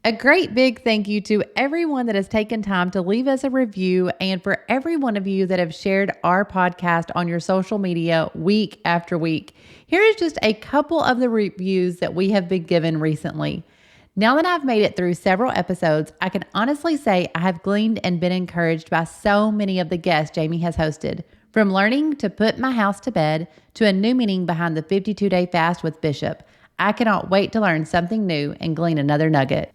A great big thank you to everyone that has taken time to leave us a review and for every one of you that have shared our podcast on your social media week after week. Here is just a couple of the reviews that we have been given recently. Now that I've made it through several episodes, I can honestly say I have gleaned and been encouraged by so many of the guests Jamie has hosted. From learning to put my house to bed to a new meaning behind the 52-day fast with Bishop, I cannot wait to learn something new and glean another nugget.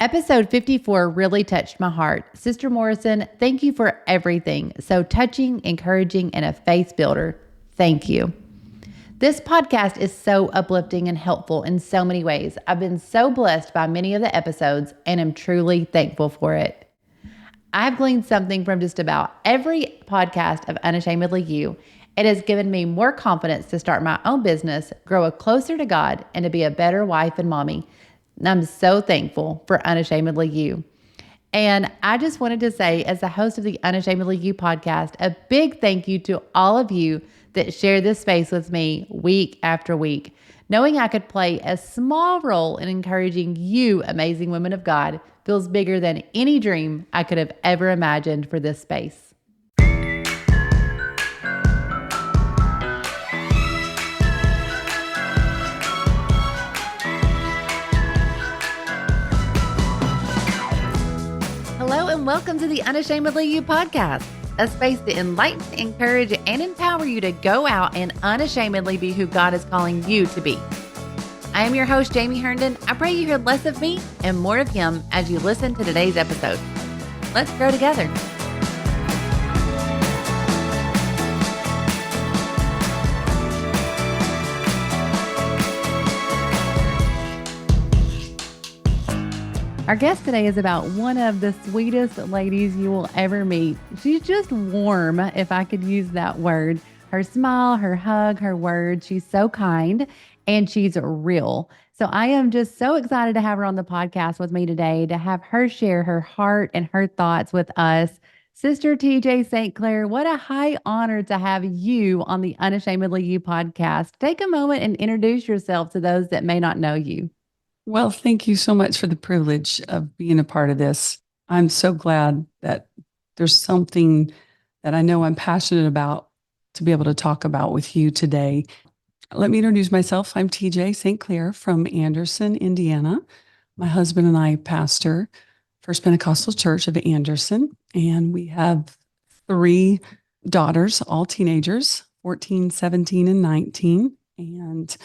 Episode 54 really touched my heart. Sister Morrison, thank you for everything. So touching, encouraging, and a faith builder. Thank you. This podcast is so uplifting and helpful in so many ways. I've been so blessed by many of the episodes and am truly thankful for it. I've gleaned something from just about every podcast of Unashamedly You. It has given me more confidence to start my own business, grow closer to God, and to be a better wife and mommy. I'm so thankful for Unashamedly You. And I just wanted to say, as the host of the Unashamedly You podcast, a big thank you to all of you that share this space with me week after week. Knowing I could play a small role in encouraging you, amazing women of God, feels bigger than any dream I could have ever imagined for this space. Hello and welcome to the Unashamedly You podcast, a space to enlighten, encourage, and empower you to go out and unashamedly be who God is calling you to be. I am your host, Jamie Herndon. I pray you hear less of me and more of Him as you listen to today's episode. Let's grow together. Our guest today is about one of the sweetest ladies you will ever meet. She's just warm, if I could use that word. Her smile, her hug, her words. She's so kind and she's real. So I am just so excited to have her on the podcast with me today, to have her share her heart and her thoughts with us. Sister TJ St. Clair, what a high honor to have you on the Unashamedly You podcast. Take a moment and introduce yourself to those that may not know you. Well, thank you so much for the privilege of being a part of this. I'm so glad that there's something that I know I'm passionate about to be able to talk about with you today. Let me introduce myself. I'm TJ St. Clair from Anderson, Indiana. My husband and I pastor First Pentecostal Church of Anderson, and we have 3 daughters, all teenagers, 14, 17, and 19. And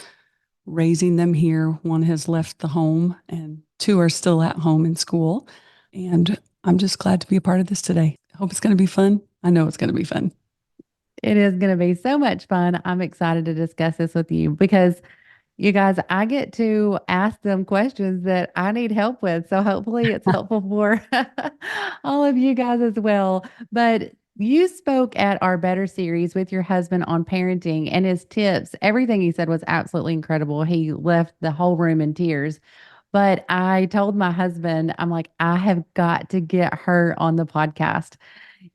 raising them here. One has left the home and 2 are still at home in school. And I'm just glad to be a part of this today. I hope it's going to be fun. I know it's going to be fun. It is going to be so much fun. I'm excited to discuss this with you because you guys, I get to ask them questions that I need help with. So hopefully it's helpful for all of you guys as well. But you spoke at our Better series with your husband on parenting and his tips. Everything he said was absolutely incredible. He left the whole room in tears. But I told my husband, I'm like, I have got to get her on the podcast.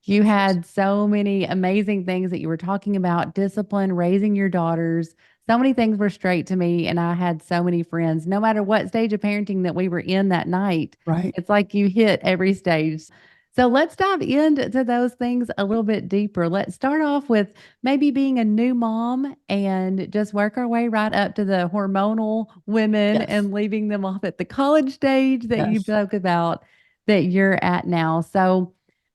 You had so many amazing things that you were talking about, discipline, raising your daughters. So many things were straight to me. And I had so many friends, no matter what stage of parenting that we were in that night. Right. It's like you hit every stage. So let's dive into those things a little bit deeper. Let's start off with maybe being a new mom and just work our way right up to the hormonal women and leaving them off at the college stage that you spoke about that you're at now. So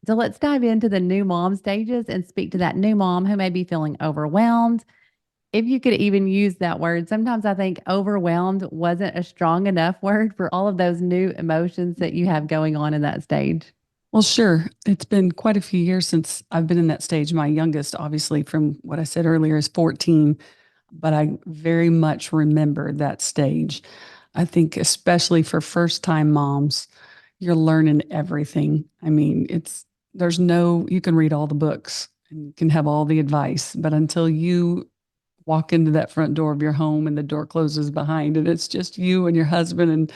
let's dive into the new mom stages and speak to that new mom who may be feeling overwhelmed. If you could even use that word, sometimes I think overwhelmed wasn't a strong enough word for all of those new emotions that you have going on in that stage. Well, sure. It's been quite a few years since I've been in that stage. My youngest, obviously, from what I said earlier, is 14, but I very much remember that stage. I think especially for first-time moms, you're learning everything. I mean, you can read all the books and you can have all the advice, but until you walk into that front door of your home and the door closes behind it, it's just you and your husband and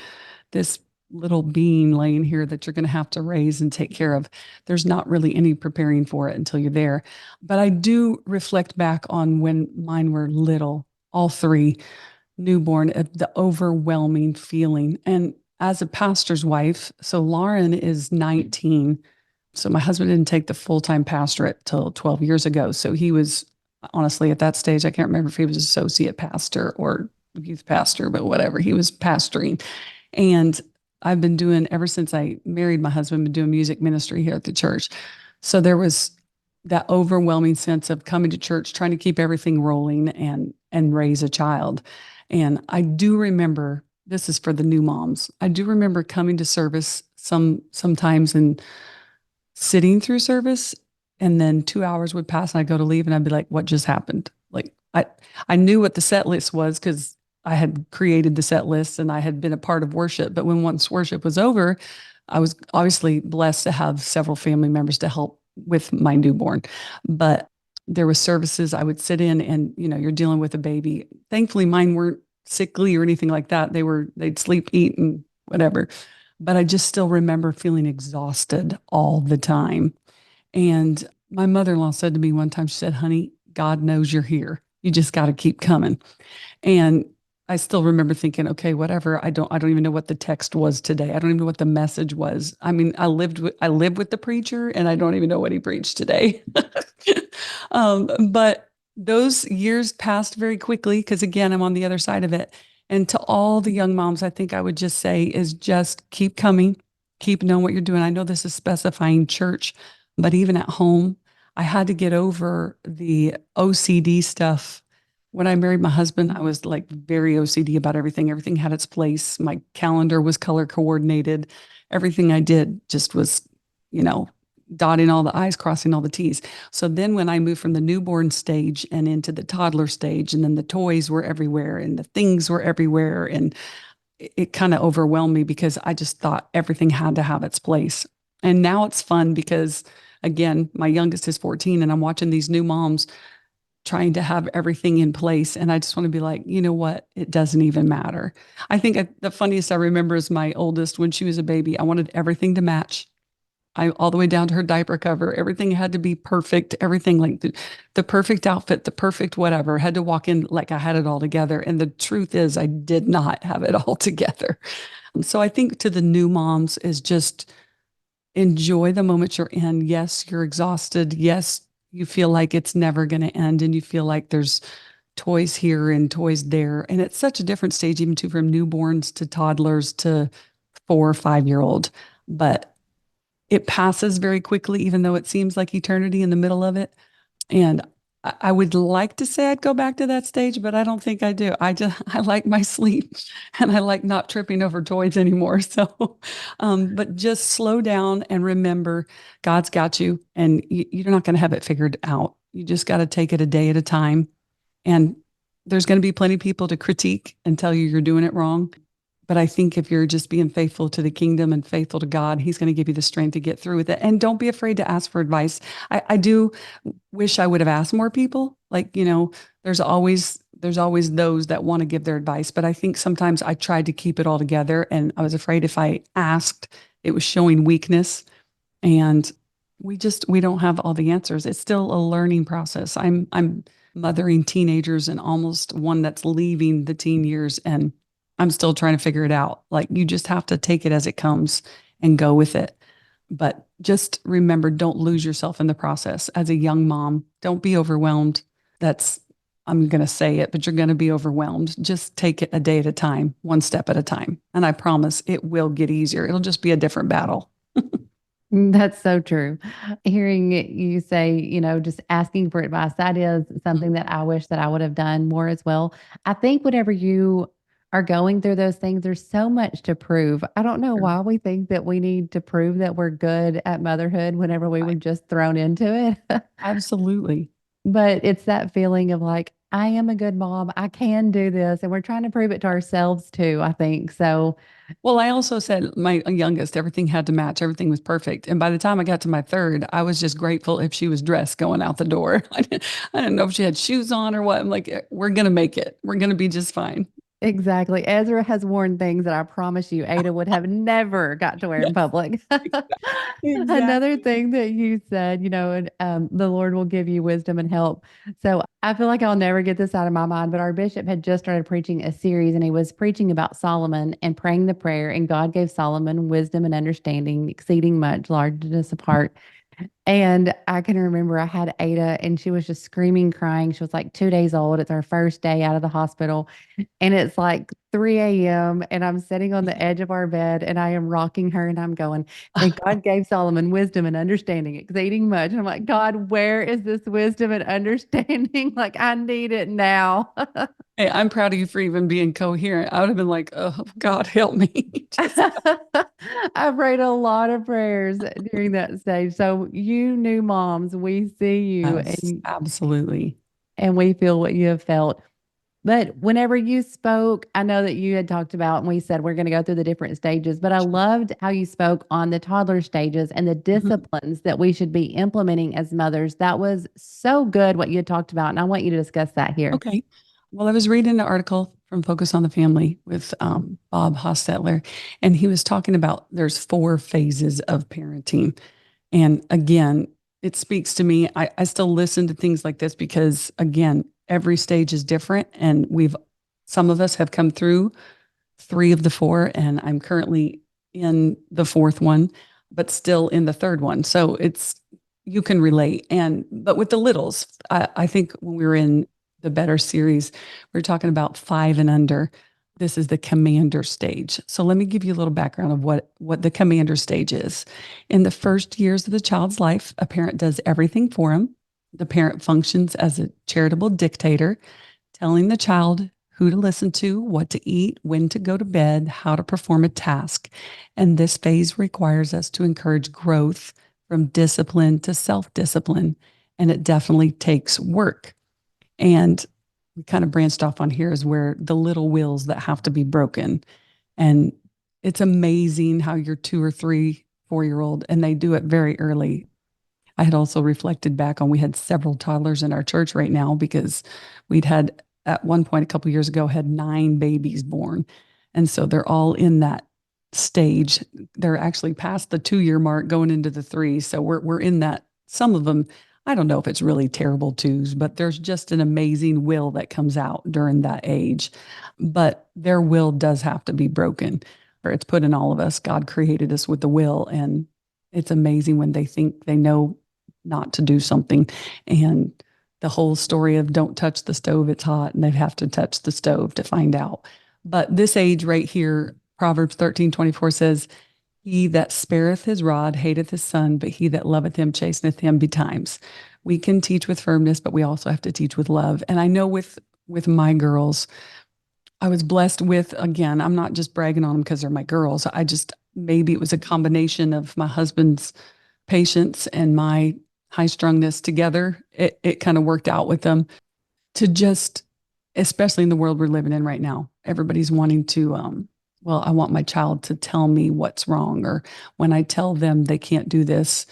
this little being laying here that you're going to have to raise and take care of. There's not really any preparing for it until you're there. But I do reflect back on when mine were little, all 3. newborn, the overwhelming feeling. And as a pastor's wife, so Lauren is 19. So my husband didn't take the full-time pastorate till 12 years ago. So he was honestly at that stage, I can't remember if he was associate pastor or youth pastor, but whatever, he was pastoring. And I've been doing, ever since I married my husband, been doing music ministry here at the church. So there was that overwhelming sense of coming to church, trying to keep everything rolling and raise a child. And I do remember, this is for the new moms. I do remember coming to service sometimes and sitting through service, and then 2 hours would pass and I'd go to leave and I'd be like, what just happened? Like I knew what the set list was because I had created the set list and I had been a part of worship. But when once worship was over, I was obviously blessed to have several family members to help with my newborn. But there was services I would sit in and, you're dealing with a baby. Thankfully, mine weren't sickly or anything like that. They'd sleep, eat, and whatever. But I just still remember feeling exhausted all the time. And my mother-in-law said to me one time, she said, honey, God knows you're here. You just got to keep coming. And I still remember thinking, okay, whatever. I don't even know what the text was today. I don't even know what the message was. I mean, I lived with the preacher and I don't even know what he preached today. But those years passed very quickly because again, I'm on the other side of it. And to all the young moms, I think I would just say is just keep coming, keep knowing what you're doing. I know this is specifying church, but even at home, I had to get over the OCD stuff. When I married my husband, I was like very OCD about everything. Everything had its place. My calendar was color coordinated. Everything I did just was, you know, dotting all the I's, crossing all the T's. So then when I moved from the newborn stage and into the toddler stage, and then the toys were everywhere and the things were everywhere. And it kind of overwhelmed me because I just thought everything had to have its place. And now it's fun because, again, my youngest is 14 and I'm watching these new moms trying to have everything in place. And I just want to be like, you know what? It doesn't even matter. I think the funniest I remember is my oldest when she was a baby. I wanted everything to match. All the way down to her diaper cover. Everything had to be perfect. Everything like the perfect outfit, the perfect whatever. Had to walk in like I had it all together. And the truth is, I did not have it all together. And so I think to the new moms is just enjoy the moment you're in. Yes, you're exhausted. Yes, you feel like it's never going to end, and you feel like there's toys here and toys there. And it's such a different stage, even too, from newborns to toddlers to 4 or 5 year old. But it passes very quickly, even though it seems like eternity in the middle of it. And I would like to say I'd go back to that stage, but I don't think I do. I like my sleep and I like not tripping over toys anymore. So, but just slow down and remember God's got you and you're not going to have it figured out. You just got to take it a day at a time. And there's going to be plenty of people to critique and tell you you're doing it wrong. But I think if you're just being faithful to the kingdom and faithful to God, He's going to give you the strength to get through with it. And don't be afraid to ask for advice. I do wish I would have asked more people. Like, there's always those that want to give their advice. But I think sometimes I tried to keep it all together. And I was afraid if I asked, it was showing weakness. And we don't have all the answers. It's still a learning process. I'm mothering teenagers and almost one that's leaving the teen years. And I'm still trying to figure it out. Like you just have to take it as it comes and go with it. But just remember, don't lose yourself in the process. As a young mom, don't be overwhelmed. I'm going to say it, but you're going to be overwhelmed. Just take it a day at a time, one step at a time. And I promise it will get easier. It'll just be a different battle. That's so true. Hearing you say, just asking for advice, that is something that I wish that I would have done more as well. I think whenever you are going through those things, there's so much to prove. I don't know why we think that we need to prove that we're good at motherhood whenever we were just thrown into it. Absolutely. But it's that feeling of like, I am a good mom. I can do this. And we're trying to prove it to ourselves too, I think. So, Well, I also said my youngest, everything had to match. Everything was perfect. And by the time I got to my third, I was just grateful if she was dressed going out the door. I didn't know if she had shoes on or what. I'm like, we're going to make it. We're going to be just fine. Exactly. Ezra has worn things that I promise you Ada would have never got to wear in Yes, public. Another exactly. thing that you said, and the Lord will give you wisdom and help. So I feel like I'll never get this out of my mind, but our bishop had just started preaching a series and he was preaching about Solomon and praying the prayer, and God gave Solomon wisdom and understanding, exceeding much, largeness of heart. And I can remember I had Ada and she was just screaming, crying. She was like 2 days old. It's our first day out of the hospital. And it's like 3 a.m. and I'm sitting on the edge of our bed and I am rocking her and I'm going, and God gave Solomon wisdom and understanding, exceeding much. And I'm like, God, where is this wisdom and understanding? Like, I need it now. Hey, I'm proud of you for even being coherent. I would have been like, oh, God, help me. Just, I prayed a lot of prayers during that stage. So, you new moms, we see you yes, and absolutely. we feel what you have felt. But whenever you spoke, I know that you had talked about, and we said we're going to go through the different stages, but I loved how you spoke on the toddler stages and the Mhm. disciplines that we should be implementing as mothers. That was so good what you had talked about. And I want you to discuss that here. Okay. Well, I was reading an article from Focus on the Family with Bob Hostetler, and he was talking about there's 4 phases of parenting. And again, it speaks to me. I still listen to things like this because, again, every stage is different. And some of us have come through 3 of the 4, and I'm currently in the 4th one, but still in the 3rd one. So you can relate. But with the littles, I think when we were in the Better series, we were talking about 5 and under. This is the commander stage. So let me give you a little background of what the commander stage is. In the first years of the child's life, a parent does everything for them. The parent functions as a charitable dictator, telling the child who to listen to, what to eat, when to go to bed, how to perform a task. And this phase requires us to encourage growth from discipline to self discipline. And it definitely takes work. And we kind of branched off on here is where the little wheels that have to be broken. And it's amazing how your 2 or 3, 4 year old, and they do it very early. I had also reflected back on we had several toddlers in our church right now because we'd had at one point a couple years ago had 9 babies born. And so they're all in that stage. They're actually past the 2 year mark going into the 3. So we're in that. Some of them, I don't know if it's really terrible twos, but there's just an amazing will that comes out during that age. But their will does have to be broken. Or it's put in all of us. God created us with the will, and it's amazing when they think they know not to do something. And the whole story of don't touch the stove, it's hot, and they'd have to touch the stove to find out. But this age right here, Proverbs 13:24 says, he that spareth his rod hateth his son, but he that loveth him chasteneth him betimes. We can teach with firmness, but we also have to teach with love. And I know with my girls, I was blessed with, again, I'm not just bragging on them because they're my girls. I just, maybe it was a combination of my husband's patience and my high strongness together. It kind of worked out with them to just, especially in the world we're living in right now, everybody's wanting to, well, I want my child to tell me what's wrong. Or when I tell them they can't do this,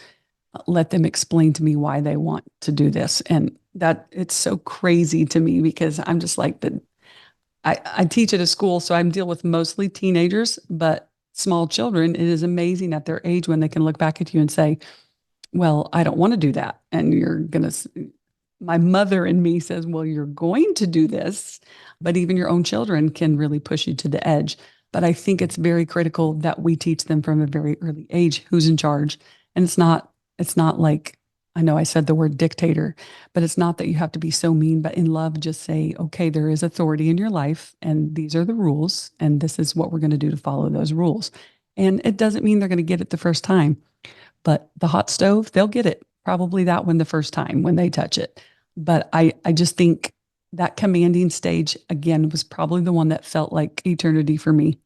let them explain to me why they want to do this. And that it's so crazy to me because I'm just like that. I teach at a school, so I deal with mostly teenagers, but small children. It is amazing at their age when they can look back at you and say, well, I don't want to do that. And you're going to, my mother and me says, well, you're going to do this. But even your own children can really push you to the edge. But I think it's very critical that we teach them from a very early age who's in charge. And it's not like, I know I said the word dictator, but it's not that you have to be so mean, but in love, just say, okay, there is authority in your life, and these are the rules, and this is what we're going to do to follow those rules. And it doesn't mean they're going to get it the first time, but the hot stove, they'll get it. Probably that one the first time when they touch it. But I just think that commanding stage, again, was probably the one that felt like eternity for me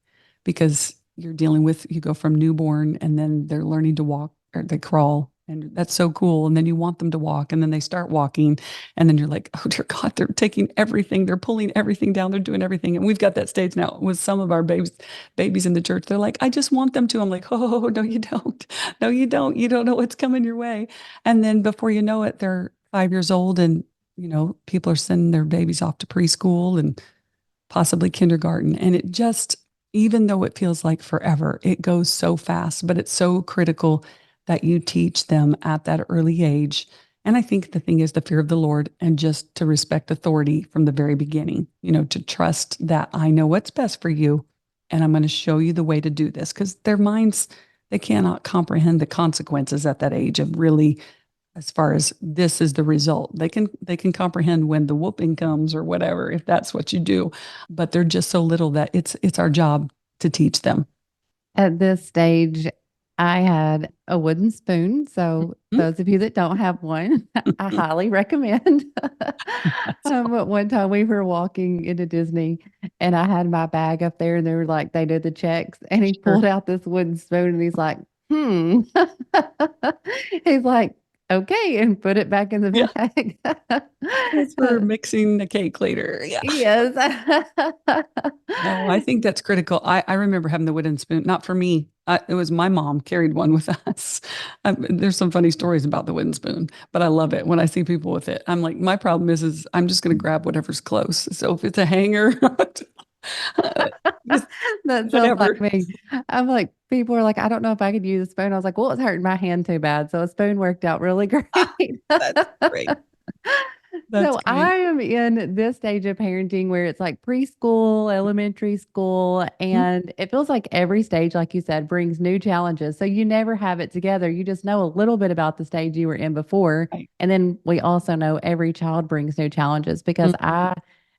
because you're dealing with, you go from newborn and then they're learning to walk or they crawl. And that's so cool. And then you want them to walk and then they start walking. And then you're like, oh, dear God, they're taking everything. They're pulling everything down. They're doing everything. And we've got that stage now with some of our babies in the church. They're like, I just want them to. I'm like, oh, no, you don't. No, you don't. You don't know what's coming your way. And then before you know it, they're 5 years old and, people are sending their babies off to preschool and possibly kindergarten. And it just, even though it feels like forever, it goes so fast, but it's so critical that you teach them at that early age. And I think the thing is the fear of the Lord and just to respect authority from the very beginning, to trust that I know what's best for you and I'm going to show you the way to do this because their minds, they cannot comprehend the consequences at that age of really as far as this is the result. They can comprehend when the whooping comes or whatever, if that's what you do. But they're just so little that it's our job to teach them. At this stage, I had a wooden spoon. So, Mhm. those of you that don't have one, I highly recommend. That's But one time we were walking into Disney and I had my bag up there and they were like, they did the checks and he sure. pulled out this wooden spoon and he's like, hmm. He's like, okay, and put it back in the Yeah. bag. That's for mixing the cake later. Yeah. Yes. No, I think that's critical. I remember having the wooden spoon, not for me. It was my mom carried one with us. There's some funny stories about the wooden spoon, but I love it when I see people with it. I'm like, my problem is I'm just going to grab whatever's close. So if it's a hanger, just That sounds like whatever. me. I'm like, people are like, I don't know if I could use a spoon. I was like, well, it's hurting my hand too bad. So a spoon worked out really great. That's great. That's So great. I am in this stage of parenting where it's like preschool, elementary school, Mhm. and it feels like every stage, like you said, brings new challenges. So you never have it together. You just know a little bit about the stage you were in before. Right. And then we also know every child brings new challenges because Mhm. I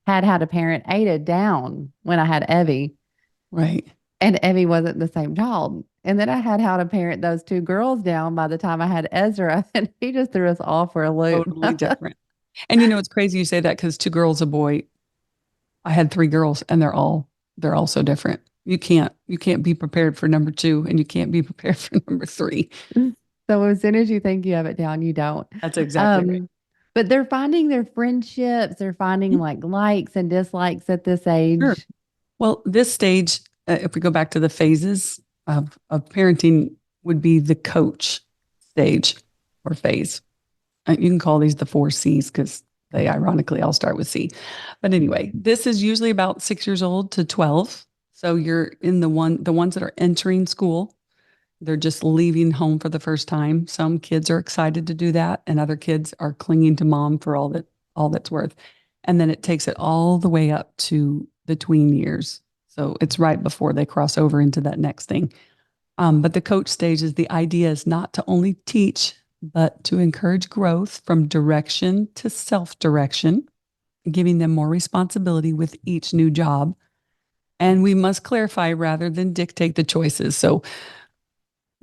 had a parent Ada down when I had Evie, Right. and Evie wasn't the same child. And then I had how to parent those two girls down by the time I had Ezra, and he just threw us all for a loop. Totally different. And it's crazy you say that because two girls, a boy. I had three girls and they're all so different. You can't be prepared for number two and you can't be prepared for number three. So as soon as you think you have it down, you don't. That's exactly right. Um, but they're finding their friendships, they're finding Mhm. like likes and dislikes at this Sure. age. Well, this stage, if we go back to the phases of parenting, would be the coach stage or phase. You can call these the four C's because they ironically all start with C. But anyway, this is usually about 6 years old to 12. So you're in the ones that are entering school. They're just leaving home for the first time. Some kids are excited to do that, and other kids are clinging to mom for all that's worth. And then it takes it all the way up to the tween years. So it's right before they cross over into that next thing. But the coach stage is the idea is not to only teach, but to encourage growth from direction to self direction, giving them more responsibility with each new job. And we must clarify rather than dictate the choices. So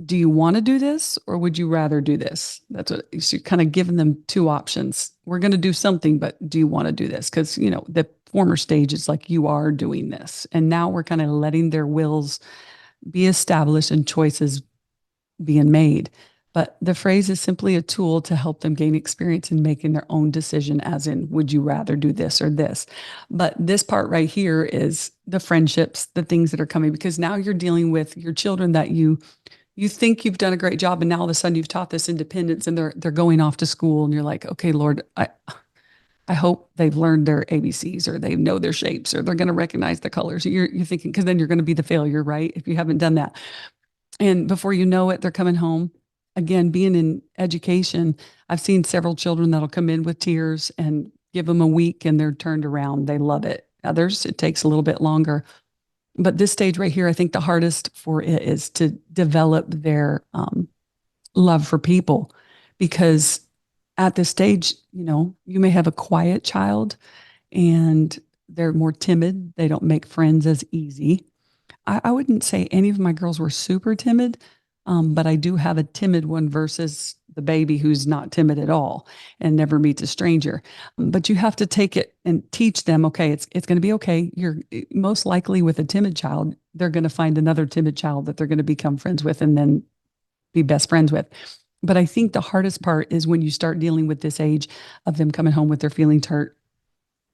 do you want to do this or would you rather do this? That's what so you're kind of giving them two options. We're going to do something, but do you want to do this? Because, the former stage is like you are doing this. And now we're kind of letting their wills be established and choices being made. But the phrase is simply a tool to help them gain experience in making their own decision, as in, would you rather do this or this? But this part right here is the friendships, the things that are coming, because now you're dealing with your children that you think you've done a great job and now all of a sudden you've taught this independence and they're going off to school and you're like, okay, Lord, I hope they've learned their ABCs or they know their shapes or they're going to recognize the colors. You're thinking because then you're going to be the failure, right? If you haven't done that. And before you know it, they're coming home. Again, being in education, I've seen several children that'll come in with tears and give them a week and they're turned around. They love it. Others, it takes a little bit longer. But this stage right here, I think the hardest for it is to develop their love for people because at this stage, you may have a quiet child and they're more timid. They don't make friends as easy. I wouldn't say any of my girls were super timid, but I do have a timid one versus the baby who's not timid at all and never meets a stranger. But you have to take it and teach them, okay, it's going to be okay. You're most likely with a timid child, they're going to find another timid child that they're going to become friends with and then be best friends with. But I think the hardest part is when you start dealing with this age of them coming home with their feelings hurt,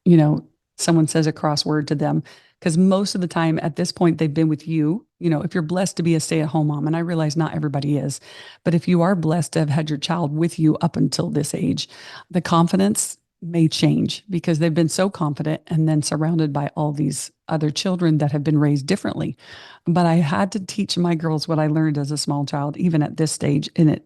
you know, someone says a crossword to them. Because most of the time at this point, they've been with you. If you're blessed to be a stay at home mom, and I realize not everybody is, but if you are blessed to have had your child with you up until this age, the confidence may change because they've been so confident and then surrounded by all these other children that have been raised differently. But I had to teach my girls what I learned as a small child, even at this stage. And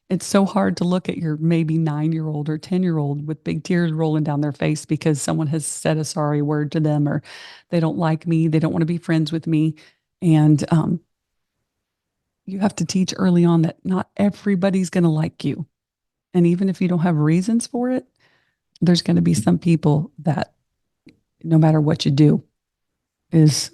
it's so hard to look at your maybe 9-year-old or 10-year-old with big tears rolling down their face because someone has said a sorry word to them, or they don't like me, they don't want to be friends with me. And you have to teach early on that not everybody's going to like you. And even if you don't have reasons for it, there's going to be some people that no matter what you do is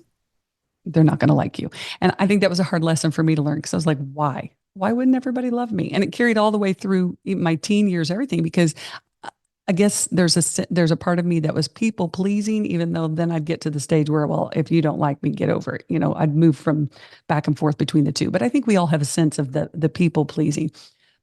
they're not going to like you. And I think that was a hard lesson for me to learn because I was like, why wouldn't everybody love me? And it carried all the way through my teen years, everything, because I guess there's a part of me that was people pleasing, even though then I'd get to the stage where, well, if you don't like me, get over it. I'd move from back and forth between the two. But I think we all have a sense of the people pleasing.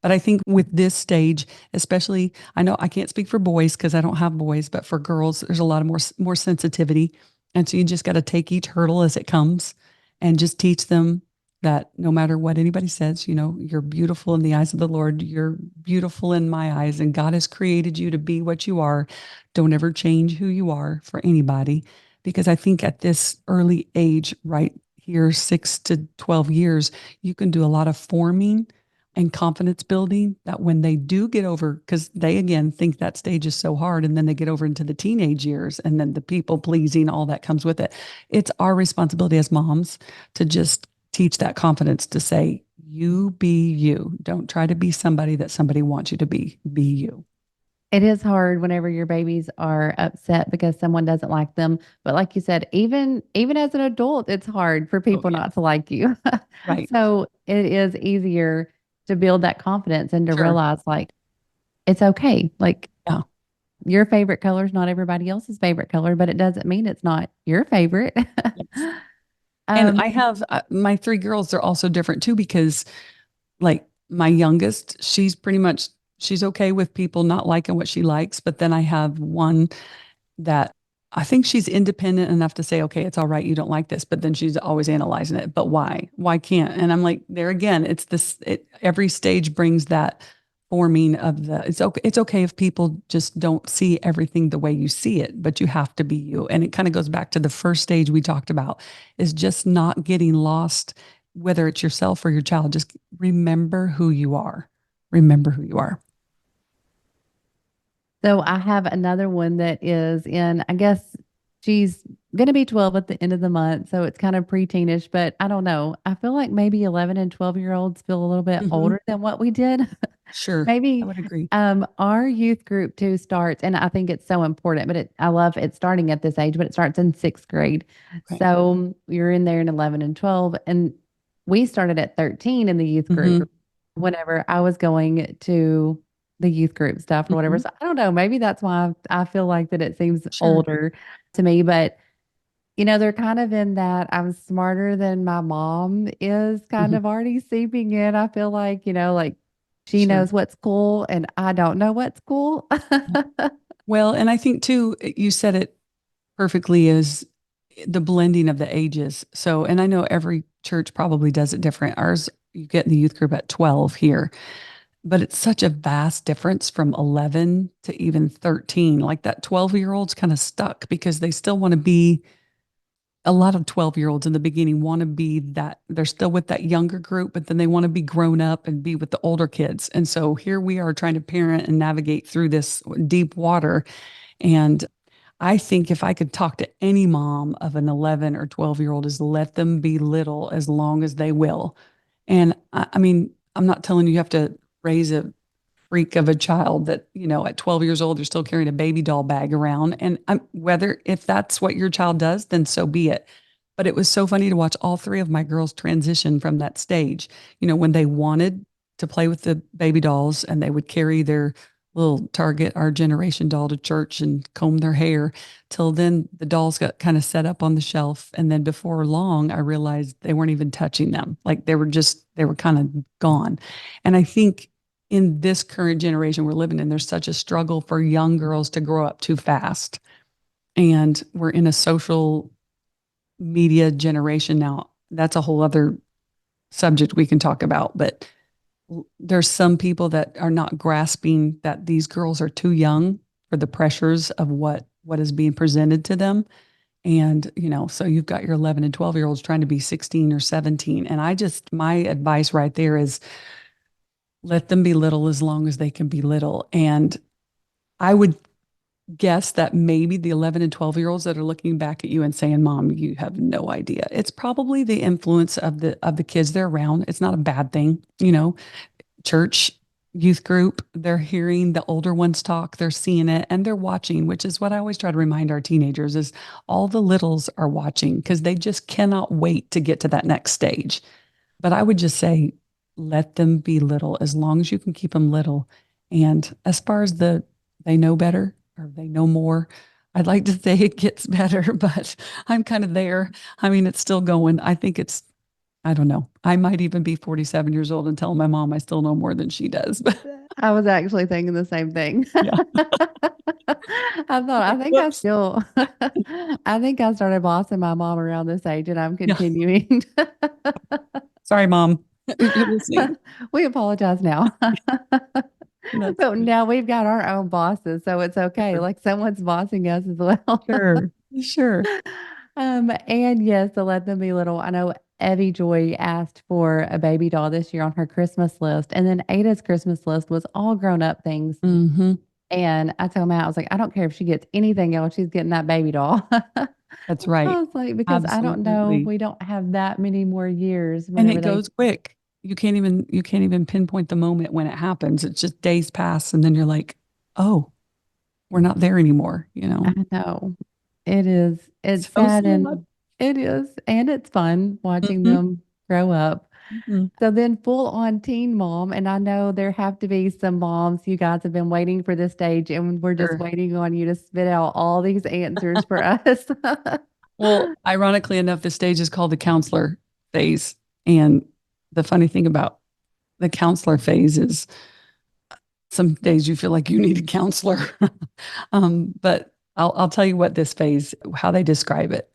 But I think with this stage, especially, I know I can't speak for boys because I don't have boys, but for girls, there's a lot of more sensitivity. And so you just got to take each hurdle as it comes and just teach them that no matter what anybody says, you're beautiful in the eyes of the Lord. You're beautiful in my eyes, and God has created you to be what you are. Don't ever change who you are for anybody. Because I think at this early age, right here, 6 to 12 years, you can do a lot of forming and confidence building that when they do get over, because they again think that stage is so hard, and then they get over into the teenage years and then the people pleasing, all that comes with it. It's our responsibility as moms to just teach that confidence to say, you be you. Don't try to be somebody that somebody wants you to be. Be you. It is hard whenever your babies are upset because someone doesn't like them. But like you said, even as an adult, it's hard for Oh, people yeah. not to like you. Right. So it is easier to build that confidence and to Sure. realize like it's okay. Like Yeah. your favorite color is not everybody else's favorite color, but it doesn't mean it's not your favorite. Yes. And um, I have my three girls, they're also different too, because like my youngest, she's okay with people not liking what she likes. But then I have one that I think she's independent enough to say, okay, it's all right. You don't like this, but then she's always analyzing it. But why? Why can't? And I'm like, there again, it's this, every stage brings that forming of it's okay. It's okay if people just don't see everything the way you see it, but you have to be you. And it kind of goes back to the first stage we talked about, is just not getting lost, whether it's yourself or your child. Just remember who you are. Remember who you are. so I have another one that is in, I guess she's going to be 12 at the end of the month. So it's kind of preteenish, but I don't know. I feel like maybe 11 and 12-year-olds feel a little bit Mhm. older than what we did. Sure. I Maybe would agree. our youth group too starts, and I think it's so important, but I love it starting at this age, but it starts in sixth grade. Okay. So you're in there in 11 and 12, and we started at 13 in the youth Hmm. group whenever I was going to the youth group stuff or whatever. Hmm. So I don't know, maybe that's why I feel like that it seems Sure. older to me, but they're kind of in that I'm smarter than my mom is kind Hmm. of already seeping in. I feel like, like she Sure. knows what's cool and I don't know what's cool. Well, and I think too, you said it perfectly, is the blending of the ages. So, and I know every church probably does it different. Ours, you get in the youth group at 12 here, but it's such a vast difference from 11 to even 13. Like that 12-year-old's kind of stuck because they still want to be, a lot of 12-year-olds in the beginning want to be that, they're still with that younger group, but then they want to be grown up and be with the older kids. And so here we are trying to parent and navigate through this deep water. And I think if I could talk to any mom of an 11 or 12-year-old, is let them be little as long as they will. And I mean, I'm not telling you have to raise a freak of a child that, at 12 years old, they're still carrying a baby doll bag around. And whether, if that's what your child does, then so be it. But it was so funny to watch all three of my girls transition from that stage. When they wanted to play with the baby dolls and they would carry their little Target Our Generation doll to church and comb their hair, till then the dolls got kind of set up on the shelf. And then before long, I realized they weren't even touching them. Like they were kind of gone. And I think in this current generation we're living in, there's such a struggle for young girls to grow up too fast. And we're in a social media generation now. That's a whole other subject we can talk about. But there's some people that are not grasping that these girls are too young for the pressures of what is being presented to them. And, so you've got your 11 and 12-year-olds trying to be 16 or 17. And my advice right there is let them be little as long as they can be little. And I would guess that maybe the 11 and 12-year-olds that are looking back at you and saying, Mom, you have no idea. It's probably the influence of the kids they're around. It's not a bad thing, church, youth group, they're hearing the older ones talk, they're seeing it, and they're watching, which is what I always try to remind our teenagers is all the littles are watching because they just cannot wait to get to that next stage. But I would just say, let them be little as long as you can keep them little. And as far as they know better or they know more, I'd like to say it gets better, but I'm kind of there. I mean, it's still going. I don't know. I might even be 47 years old and tell my mom I still know more than she does. But I was actually thinking the same thing. yeah. I think I Whoops. still, I think I started bossing my mom around this age and I'm Yeah. continuing. Sorry, Mom, if you're listening. We apologize now. That's But now we've got our own bosses, so it's okay. sure. Like someone's bossing us as well. Sure. Sure. And yes, to let them be little. I know Evie Joy asked for a baby doll this year on her Christmas list, and then Ada's Christmas list was all grown up things. Hmm. And I told Matt, I was like, I don't care if she gets anything else, she's getting that baby doll. That's I right. was like, because I don't know, Absolutely. we don't have that many more years And whenever it they, goes quick. You can't even pinpoint the moment when it happens. It's just days pass and then you're like, "Oh, we're not there anymore." I know it is, it's So sad sad. and it is, and it's fun watching Hmm. them grow up. Hmm. So then full on teen mom, and I know there have to be some moms, you guys have been waiting for this stage and we're just Sure. waiting on you to spit out all these answers for us. Well, ironically enough, the stage is called the counselor phase. And the funny thing about the counselor phase is some days you feel like you need a counselor. But I'll tell you what this phase, how they describe it.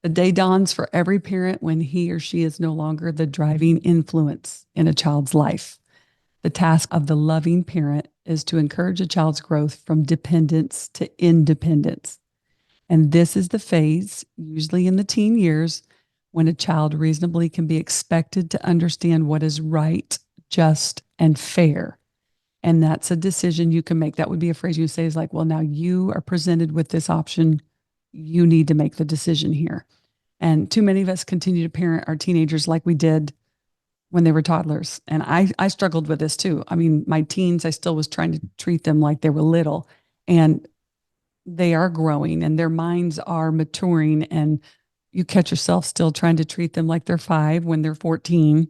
The day dawns for every parent when he or she is no longer the driving influence in a child's life. The task of the loving parent is to encourage a child's growth from dependence to independence. And this is the phase, usually in the teen years, when a child reasonably can be expected to understand what is right, just, and fair. And that's a decision you can make. That would be a phrase you say is like, well, now you are presented with this option. You need to make the decision here. And too many of us continue to parent our teenagers like we did when they were toddlers. And I struggled with this too. I mean, my teens, I still was trying to treat them like they were little. And they are growing and their minds are maturing. And you catch yourself still trying to treat them like they're 5 when they're 14.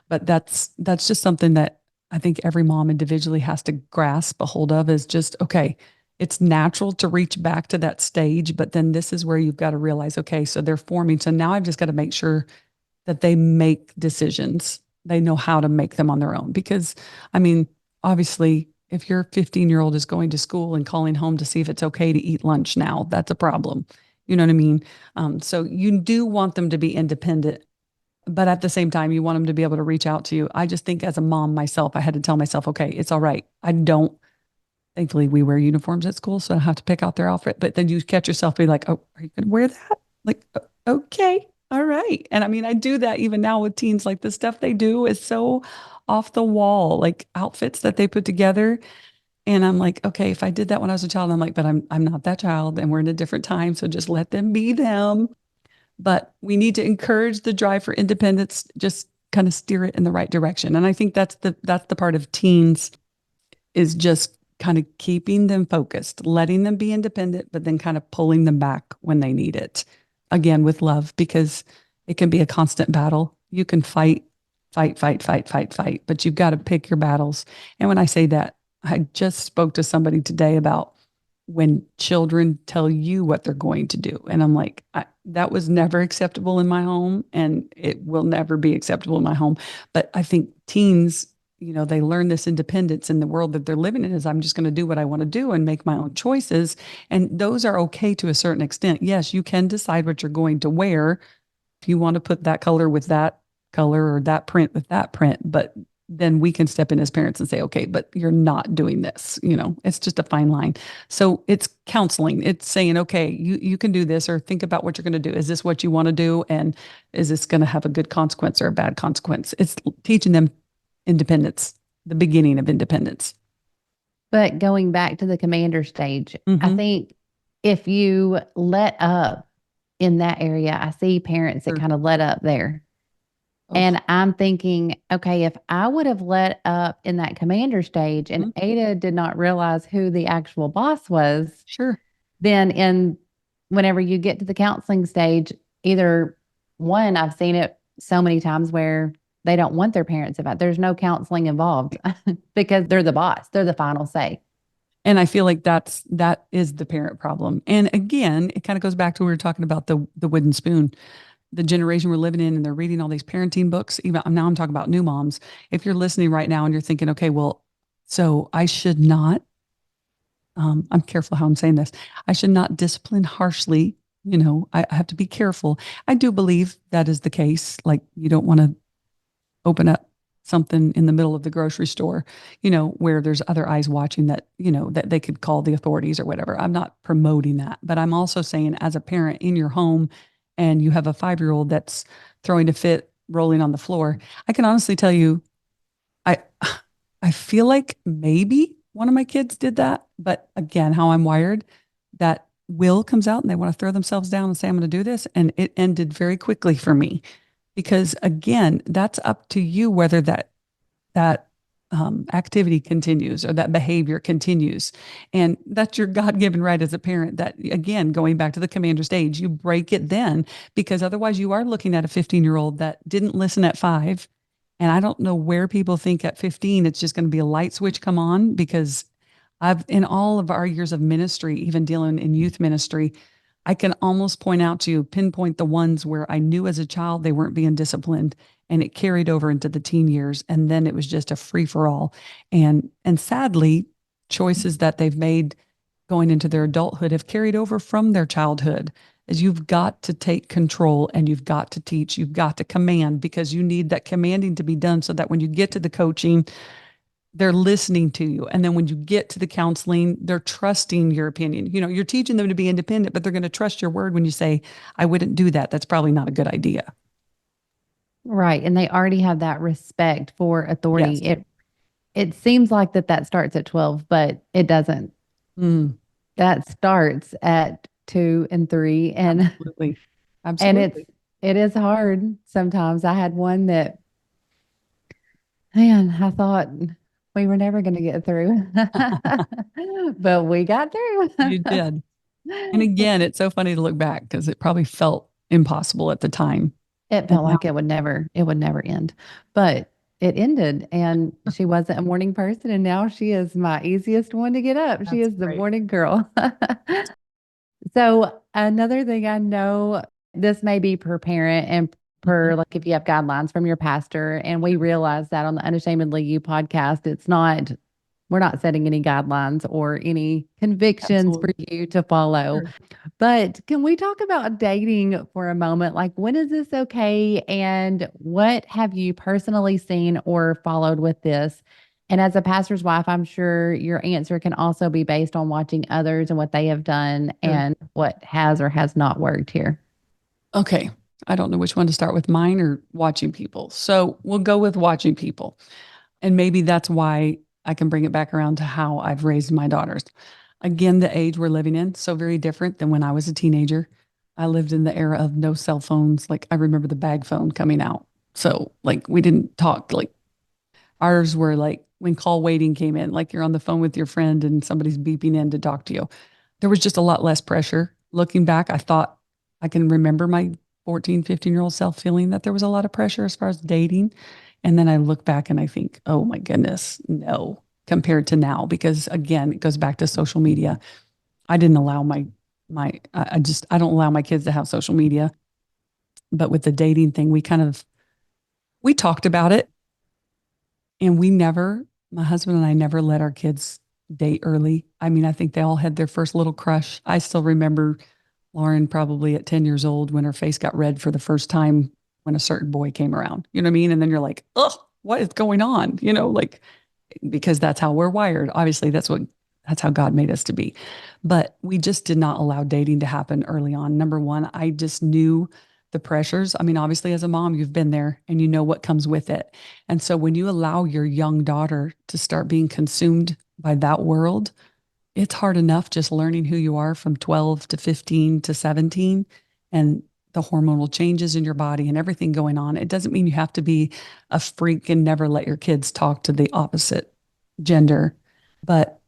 But that's just something that I think every mom individually has to grasp a hold of is just, okay, it's natural to reach back to that stage, but then this is where you've got to realize, okay, so they're forming. So now I've just got to make sure that they make decisions. They know how to make them on their own. Because, I mean, obviously, if your 15-year-old is going to school and calling home to see if it's okay to eat lunch now, that's a problem. You know what I mean? So you do want them to be independent, but at the same time, you want them to be able to reach out to you. I just think as a mom myself, I had to tell myself, okay, it's all right. I don't, thankfully, we wear uniforms at school, so I don't have to pick out their outfit. But then you catch yourself be like, oh, are you going to wear that? Like, okay, all right. And I mean, I do that even now with teens. Like the stuff they do is so off the wall, like outfits that they put together. And I'm like, okay, if I did that when I was a child, I'm like, but I'm not that child, and we're in a different time, so just let them be them. But we need to encourage the drive for independence, just kind of steer it in the right direction. And I think that's the part of teens is just kind of keeping them focused, letting them be independent, but then kind of pulling them back when they need it. Again, with love, because it can be a constant battle. You can fight, fight, fight, fight, fight, fight, but you've got to pick your battles. And when I say that, I just spoke to somebody today about when children tell you what they're going to do. And I'm like, that was never acceptable in my home and it will never be acceptable in my home. But I think teens, they learn this independence in the world that they're living in is I'm just going to do what I want to do and make my own choices. And those are okay to a certain extent. Yes, you can decide what you're going to wear if you want to put that color with that color or that print with that print, but then we can step in as parents and say, okay, but you're not doing this. It's just a fine line. So it's counseling. It's saying, okay, you can do this, or think about what you're going to do. Is this what you want to do? And is this going to have a good consequence or a bad consequence? It's teaching them independence, the beginning of independence. But going back to the commander stage, I Mm-hmm. think if you let up in that area, I see parents that Sure. kind of let up there. Oh, And I'm thinking, okay, if I would have let up in that commander stage and mhm. Ada did not realize who the actual boss was, Sure. then whenever you get to the counseling stage, either one, I've seen it so many times where they don't want their parents about. There's no counseling involved because they're the boss. They're the final say. And I feel like that is the parent problem. And again, it kind of goes back to what we were talking about, the wooden spoon, the generation we're living in, and they're reading all these parenting books. Even now I'm talking about new moms. If you're listening right now and you're thinking, okay, well, so I should not, I'm careful how I'm saying this. I should not discipline harshly. I have to be careful. I do believe that is the case. Like, you don't want to open up something in the middle of the grocery store, where there's other eyes watching, that they could call the authorities or whatever. I'm not promoting that, but I'm also saying, as a parent in your home and you have a 5-year-old that's throwing a fit, rolling on the floor, I can honestly tell you, I I feel like maybe one of my kids did that, but again, how I'm wired, that will comes out and they want to throw themselves down and say, I'm going to do this. And it ended very quickly for me, because again, that's up to you whether that activity continues or that behavior continues. And that's your God-given right as a parent, that, again, going back to the commander stage, you break it then, because otherwise you are looking at a 15-year-old that didn't listen at 5. And I don't know where people think at 15 it's just going to be a light switch come on, because in all of our years of ministry, even dealing in youth ministry, I can almost point out to you, pinpoint the ones where I knew as a child they weren't being disciplined, and it carried over into the teen years. And then it was just a free for all. And sadly, choices that they've made going into their adulthood have carried over from their childhood. As you've got to take control, and you've got to teach, you've got to command, because you need that commanding to be done so that when you get to the coaching, they're listening to you. And then when you get to the counseling, they're trusting your opinion. You're teaching them to be independent, but they're going to trust your word when you say, I wouldn't do that. That's probably not a good idea. Right. And they already have that respect for authority. Yes. It seems like that starts at 12, but it doesn't. Mm, That starts at 2 and 3, absolutely. and Absolutely. it is hard sometimes. I had one that, man, I thought we were never going to get through, but we got through. You did. And again, it's so funny to look back, because it probably felt impossible at the time. It And felt now, like it would never end, but it ended. And she wasn't a morning person, and now she is my easiest one to get up. She that's is the great. morning girl. So another thing, I know this may be per parent and Mhm. per, like, if you have guidelines from your pastor, and we realize that on the Unashamedly You podcast, we're not setting any guidelines or any convictions for Absolutely. you to follow. Sure. But can we talk about dating for a moment? Like, when is this okay? And what have you personally seen or followed with this? And as a pastor's wife, I'm sure your answer can also be based on watching others and what they have done Sure. and what has or has not worked here. Okay. I don't know which one to start with, mine or watching people. So we'll go with watching people. And maybe that's why I can bring it back around to how I've raised my daughters. Again, the age we're living in, so very different than when I was a teenager. I lived in the era of no cell phones. Like, I remember the bag phone coming out. So, like, we didn't talk. Like, ours were like when call waiting came in, like you're on the phone with your friend and somebody's beeping in to talk to you. There was just a lot less pressure. Looking back, I thought I can remember my 14, 15-year-old self feeling that there was a lot of pressure as far as dating. And then I look back and I think, oh my goodness, no, compared to now. Because again, it goes back to social media. I didn't allow I don't allow my kids to have social media. But with the dating thing, we talked about it, and my husband and I never let our kids date early. I mean, I think they all had their first little crush. I still remember Lauren probably at 10 years old when her face got red for the first time when a certain boy came around. You know what I mean? And then you're like, oh. what is going on? Like, because that's how we're wired. Obviously, that's how God made us to be. But we just did not allow dating to happen early on. Number one, I just knew the pressures. I mean, obviously, as a mom, you've been there and you know what comes with it. And so when you allow your young daughter to start being consumed by that world, it's hard enough just learning who you are from 12 to 15 to 17 and the hormonal changes in your body and everything going on. It doesn't mean you have to be a freak and never let your kids talk to the opposite gender. But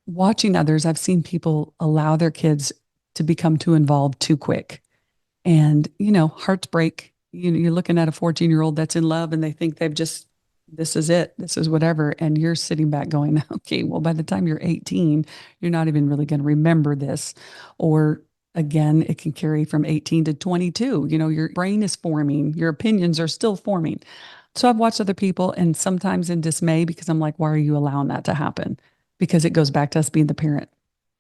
watching others, I've seen people allow their kids to become too involved too quick. And, hearts break. You're looking at a 14-year-old that's in love and they think this is it, this is whatever. And you're sitting back going, okay, well, by the time you're 18, you're not even really going to remember this. Or again, it can carry from 18 to 22. Your brain is forming, your opinions are still forming. So I've watched other people and sometimes in dismay because I'm like, why are you allowing that to happen? Because it goes back to us being the parent.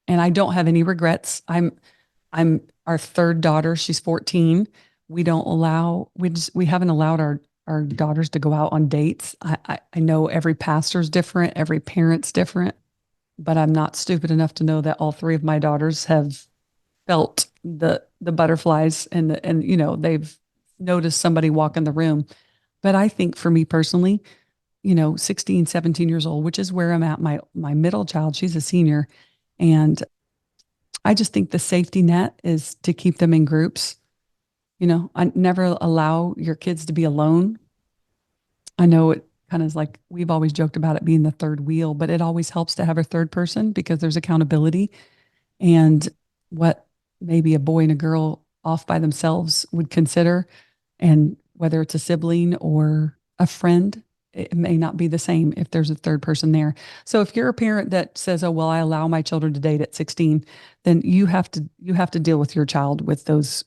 And I don't have any regrets. I'm our third daughter. She's 14. We haven't allowed our daughters to go out on dates. I know every pastor's different, every parent's different, but I'm not stupid enough to know that all three of my daughters have felt the butterflies and they've noticed somebody walk in the room. But I think for me personally, 16, 17 years old, which is where I'm at. My middle child, she's a senior. And I just think the safety net is to keep them in groups. I never allow your kids to be alone. I know it kind of is like we've always joked about it being the third wheel, but it always helps to have a third person because there's accountability. And what maybe a boy and a girl off by themselves would consider, and whether it's a sibling or a friend, it may not be the same if there's a third person there. So if you're a parent that says, "Oh, well, I allow my children to date at 16," then you have to deal with your child with those,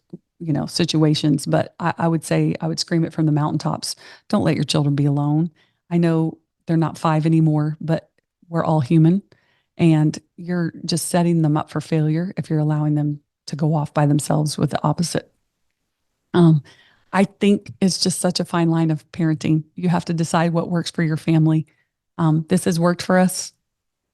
situations. But I would say I would scream it from the mountaintops. Don't let your children be alone. I know they're not 5 anymore, but we're all human. And you're just setting them up for failure if you're allowing them to go off by themselves with the opposite. Um, I think it's just such a fine line of parenting. You have to decide what works for your family. This has worked for us.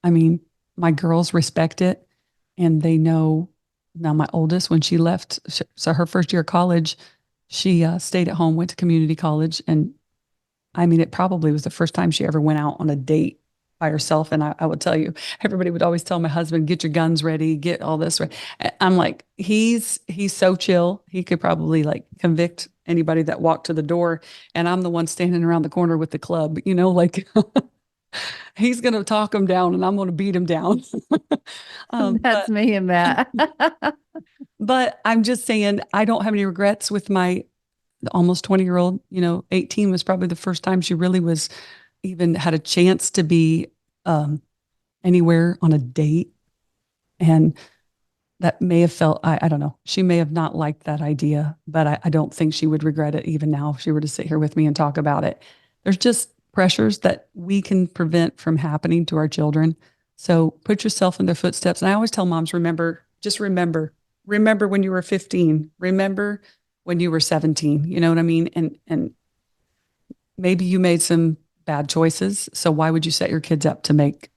I mean, my girls respect it and they know now my oldest, when she left, so her first year of college, she stayed at home, went to community college. And I mean, it probably was the first time she ever went out on a date by herself. And I will tell you, everybody would always tell my husband, get your guns ready, get all this ready. I'm like, he's so chill. He could probably like convict anybody that walked to the door. And I'm the one standing around the corner with the club, like he's going to talk him down and I'm going to beat him down. That's me and Matt. But I'm just saying, I don't have any regrets with my almost 20-year-old. 18 was probably the first time she really was even had a chance to be anywhere on a date. And that may have felt, I don't know, she may have not liked that idea, but I don't think she would regret it even now if she were to sit here with me and talk about it. There's just pressures that we can prevent from happening to our children. So put yourself in their footsteps. And I always tell moms, remember when you were 15, remember when you were 17, you know what I mean? And maybe you made some bad choices. So why would you set your kids up to make,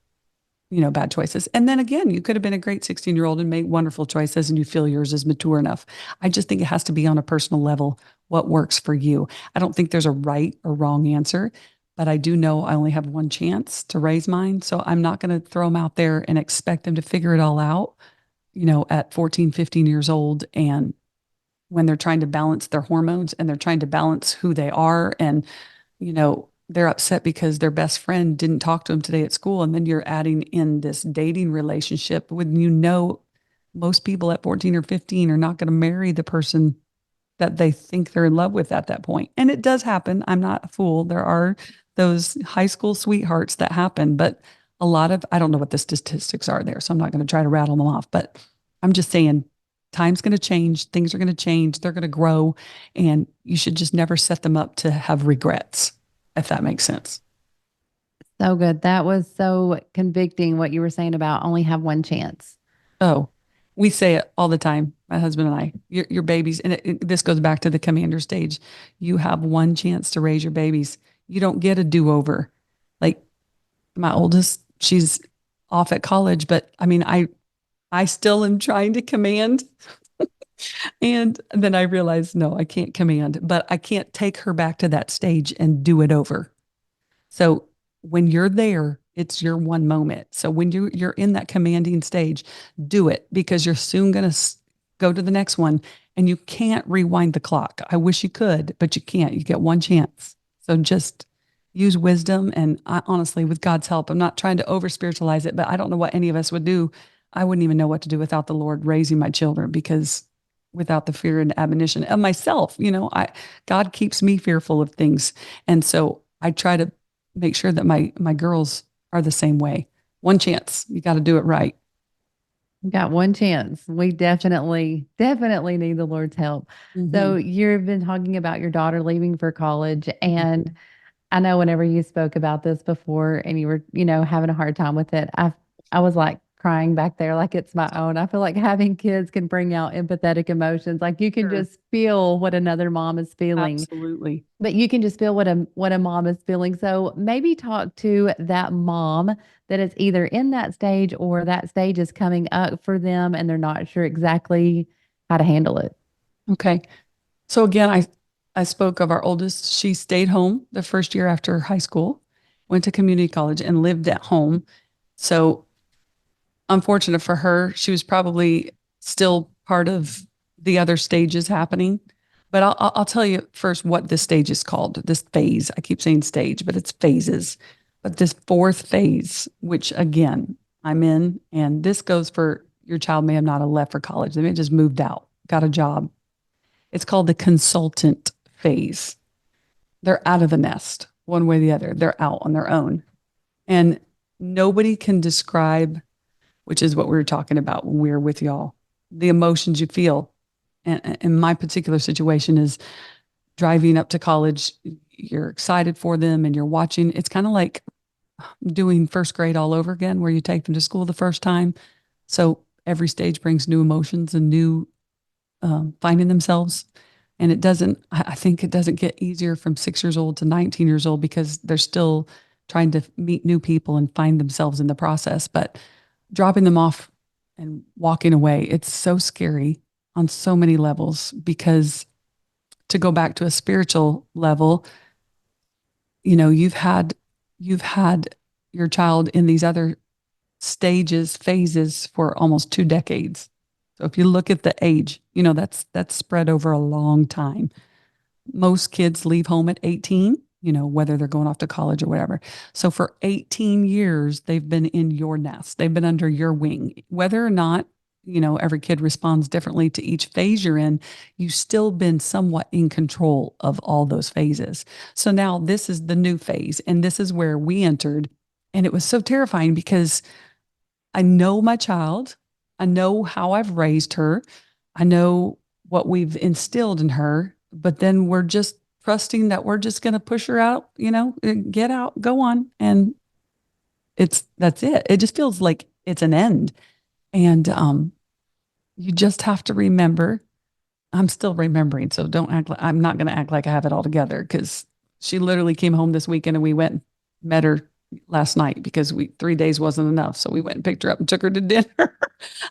bad choices? And then again, you could have been a great 16-year-old and made wonderful choices and you feel yours is mature enough. I just think it has to be on a personal level, what works for you. I don't think there's a right or wrong answer, but I do know I only have one chance to raise mine. So I'm not going to throw them out there and expect them to figure it all out, at 14, 15 years old. And when they're trying to balance their hormones and they're trying to balance who they are and, they're upset because their best friend didn't talk to them today at school. And then you're adding in this dating relationship when most people at 14 or 15 are not going to marry the person that they think they're in love with at that point. And it does happen. I'm not a fool. There are those high school sweethearts that happen, but I don't know what the statistics are there. So I'm not going to try to rattle them off, but I'm just saying time's going to change. Things are going to change. They're going to grow. And you should just never set them up to have regrets, if that makes sense. So good. That was so convicting what you were saying about only have one chance. Oh, we say it all the time, my husband and I, your babies. And this goes back to the commander stage. You have one chance to raise your babies. You don't get a do-over. Like my oldest, she's off at college, but I mean, I still am trying to command. And then I realized, no, I can't command, but I can't take her back to that stage and do it over. So when you're there, it's your one moment. So when you're in that commanding stage, do it because you're soon going to go to the next one and you can't rewind the clock. I wish you could, but you can't. You get one chance. So just use wisdom. And I honestly, with God's help, I'm not trying to over spiritualize it, but I don't know what any of us would do. I wouldn't even know what to do without the Lord raising my children because without the fear and admonition of myself, God keeps me fearful of things. And so I try to make sure that my girls are the same way. One chance. You got to do it right. Got one chance. We definitely need the Lord's help. So Mm-hmm. you've been talking about your daughter leaving for college, Mm-hmm. and I know whenever you spoke about this before and you were, having a hard time with it, I was like crying back there like it's my own. I feel like having kids can bring out empathetic emotions. Like you can Sure. just feel what another mom is feeling, Absolutely. but you can just feel what a mom is feeling. So maybe talk to that mom that is either in that stage or that stage is coming up for them and they're not sure exactly how to handle it. Okay. So again, I spoke of our oldest. She stayed home the first year after high school, went to community college and lived at home. So unfortunate for her, she was probably still part of the other stages happening. But I'll tell you first what this stage is called. This phase. I keep saying stage, but it's phases. But this fourth phase, which again I'm in, and this goes for your child may have not have left for college. They may have just moved out, got a job. It's called the consultant phase. They're out of the nest, one way or the other. They're out on their own. And nobody can describe, which is what we were talking about when we were with y'all, the emotions you feel. And in my particular situation is driving up to college, you're excited for them and you're watching. It's kind of like doing first grade all over again, where you take them to school the first time. So every stage brings new emotions and new finding themselves. And it doesn't, I think it doesn't get easier from 6 years old to 19 years old because they're still trying to meet new people and find themselves in the process. But dropping them off and walking away, it's so scary on so many levels because to go back to a spiritual level, you've had your child in these other stages, phases for almost 2 decades. So if you look at the age, that's spread over a long time. Most kids leave home at 18, whether they're going off to college or whatever. So for 18 years, they've been in your nest. They've been under your wing. Whether or not, every kid responds differently to each phase you're in, you've still been somewhat in control of all those phases. So now this is the new phase, and this is where we entered. And it was so terrifying because I know my child. I know how I've raised her. I know what we've instilled in her, but then we're just trusting that we're just going to push her out, get out, go on. And that's it. It just feels like it's an end. And you just have to remember, I'm still remembering. So don't act like I'm not going to act like I have it all together because she literally came home this weekend and we went and met her last night because 3 days wasn't enough. So we went and picked her up and took her to dinner.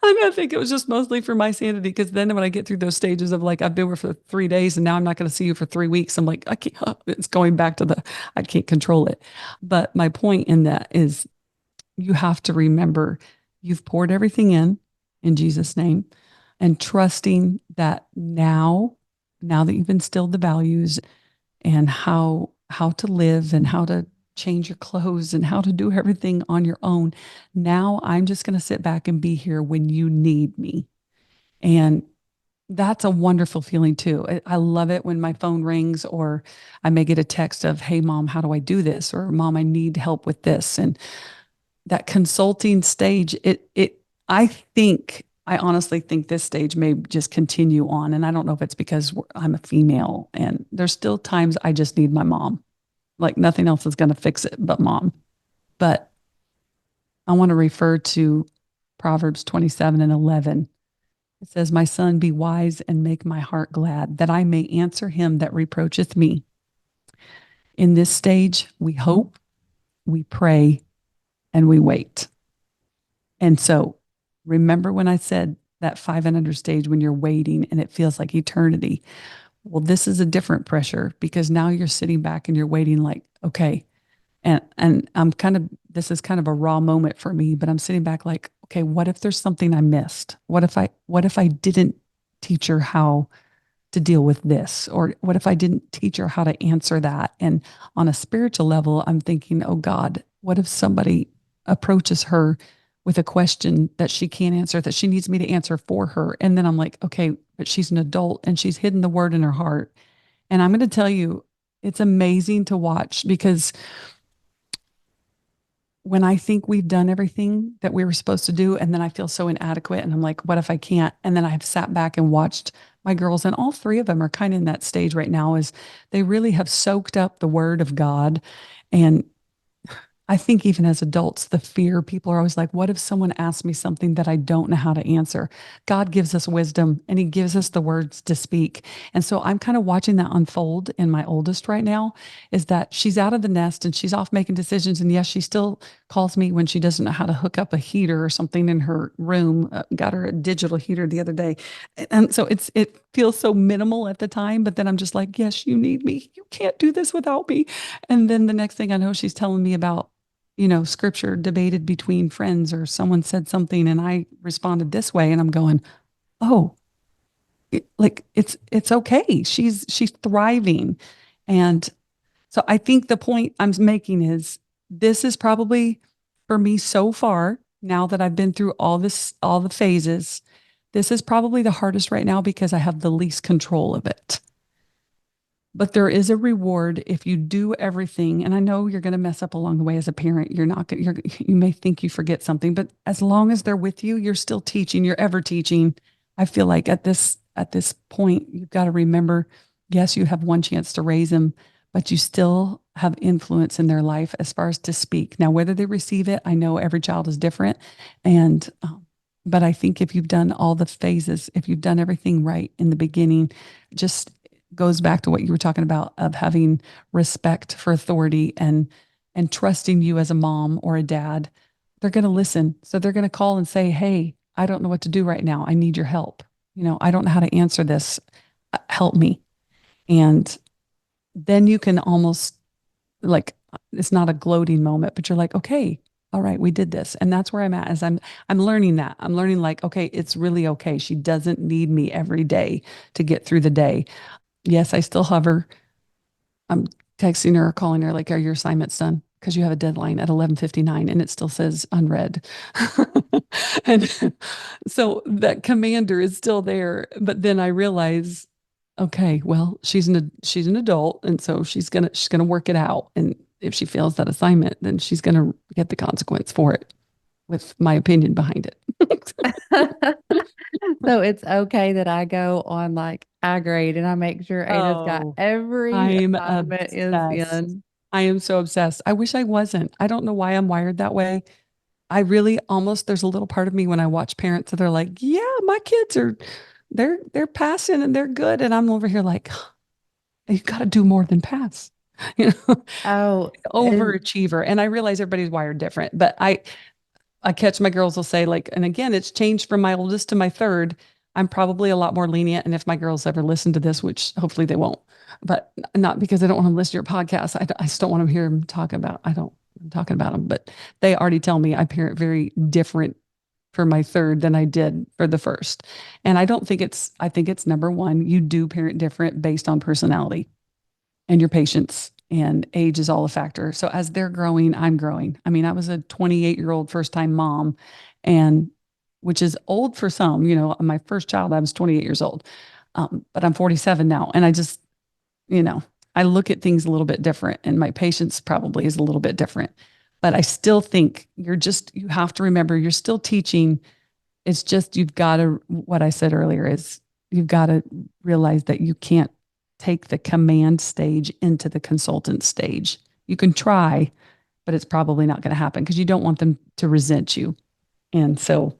I think it was just mostly for my sanity because then when I get through those stages of like, I've been with her for 3 days and now I'm not going to see you for 3 weeks. I'm like, I can't, it's going back to I can't control it. But my point in that is you have to remember you've poured everything in Jesus' name and trusting that now that you've instilled the values and how to live and how to change your clothes and how to do everything on your own. Now I'm just going to sit back and be here when you need me. And that's a wonderful feeling too. I love it when my phone rings or I may get a text of, "Hey mom, how do I do this?" Or, "Mom, I need help with this." And that consulting stage, I honestly think this stage may just continue on. And I don't know if it's because I'm a female and there's still times I just need my mom. Like nothing else is going to fix it but mom. But I want to refer to Proverbs 27:11. It says, "My son, be wise and make my heart glad, that I may answer him that reproacheth me." In this stage, we hope, we pray, and we wait. And so remember when I said that 5 and under stage when you're waiting and it feels like eternity? Well, this is a different pressure because now you're sitting back and you're waiting like, okay. And I'm kind of, this is kind of a raw moment for me, but I'm sitting back like, okay, what if there's something I missed? What if I didn't teach her how to deal with this? Or what if I didn't teach her how to answer that? And on a spiritual level, I'm thinking, oh God, what if somebody approaches her with a question that she can't answer, that she needs me to answer for her? And then I'm like, okay, but she's an adult and she's hidden the word in her heart. And I'm going to tell you, it's amazing to watch because when I think we've done everything that we were supposed to do, and then I feel so inadequate, and I'm like, what if I can't? And then I've sat back and watched my girls, and all three of them are kind of in that stage right now, is they really have soaked up the word of God. And I think even as adults, the fear, people are always like, what if someone asks me something that I don't know how to answer? God gives us wisdom and he gives us the words to speak. And so I'm kind of watching that unfold in my oldest right now, is that she's out of the nest and she's off making decisions. And yes, she still calls me when she doesn't know how to hook up a heater or something in her room. Got her a digital heater the other day. And so it feels so minimal at the time, but then I'm just like, yes, you need me. You can't do this without me. And then the next thing I know, she's telling me about scripture debated between friends, or someone said something and I responded this way, and I'm going, oh, it's okay. She's thriving. And so I think the point I'm making is this is probably for me so far, now that I've been through all the phases, this is probably the hardest right now because I have the least control of it. But there is a reward if you do everything. And I know you're going to mess up along the way as a parent. You're not going you may think you forget something, but as long as they're with you, you're still teaching, you're ever teaching. I feel like at this point, you've got to remember, yes, you have one chance to raise them, but you still have influence in their life as far as to speak. Now, whether they receive it, I know every child is different. And but I think if you've done all the phases, if you've done everything right in the beginning, just goes back to what you were talking about of having respect for authority and trusting you as a mom or a dad. They're going to listen. So they're going to call and say, hey, I don't know what to do right now. I need your help. I don't know how to answer this. Help me. And then you can almost, like, it's not a gloating moment, but you're like, okay, all right, we did this. And that's where I'm at, as I'm learning that. I'm learning, like, okay, it's really okay. She doesn't need me every day to get through the day. Yes, I still hover. I'm texting her or calling her like, are your assignments done? Because you have a deadline at 11:59 and it still says unread. And so that commander is still there. But then I realize, okay, well, she's an adult, and so she's gonna work it out. And if she fails that assignment, then she's gonna get the consequence for it, with my opinion behind it. So it's okay that I go on like I grade and I make sure Ada's got Oh, every I'm assignment is obsessed. in. I am so obsessed. I wish I wasn't. I don't know why I'm wired that way. I really almost, there's a little part of me when I watch parents that are like, yeah, my kids are, they're passing and they're good. And I'm over here like, you got to do more than pass, you know, Oh, and overachiever. And I realize everybody's wired different, but I catch my girls will say, like, and again, it's changed from my oldest to my third. I'm probably a lot more lenient. And if my girls ever listen to this, which hopefully they won't, but not because I don't want them to listen to your podcast. I just don't want them to hear them talk about, I don't, I'm talking about them, but they already tell me I parent very different for my third than I did for the first. And I think it's number one, you do parent different based on personality and your patience, and age is all a factor. So as they're growing, I'm growing. I mean, I was a 28-year-old first time mom, and which is old for some, my first child, I was 28 years old. But I'm 47 now. And I just, you know, I look at things a little bit different, and my patience probably is a little bit different. But I still think you have to remember you're still teaching. It's just, you've got to, what I said earlier is, you've got to realize that you can't take the command stage into the consultant stage. You can try, but it's probably not going to happen because you don't want them to resent you. And so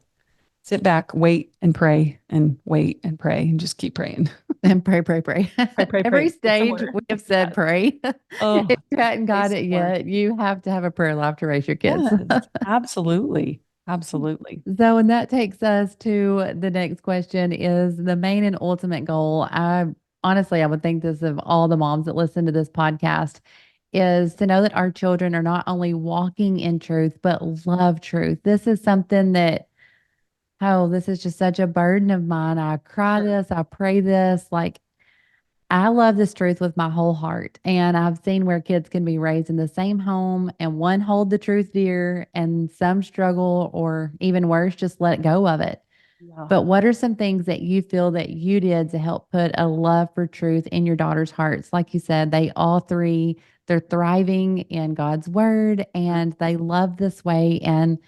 sit back, wait and pray and wait and pray and just keep praying. And pray, pray, pray. Pray, pray, Every pray. Get stage somewhere. we have said Yes. pray. Oh, If you hadn't pray got some it more. yet, you have to have a prayer life to raise your kids. Yes, absolutely. Absolutely. So, and that takes us to the next question is the main and ultimate goal. I honestly, I would think this of all the moms that listen to this podcast is to know that our children are not only walking in truth, but love truth. This is something that, oh, this is just such a burden of mine. I cry Sure. this, I pray this. Like, I love this truth with my whole heart. And I've seen where kids can be raised in the same home and one hold the truth dear and some struggle or even worse, just let go of it. Yeah. But what are some things that you feel that you did to help put a love for truth in your daughter's hearts? Like you said, they all three, they're thriving in God's word and they love this way. And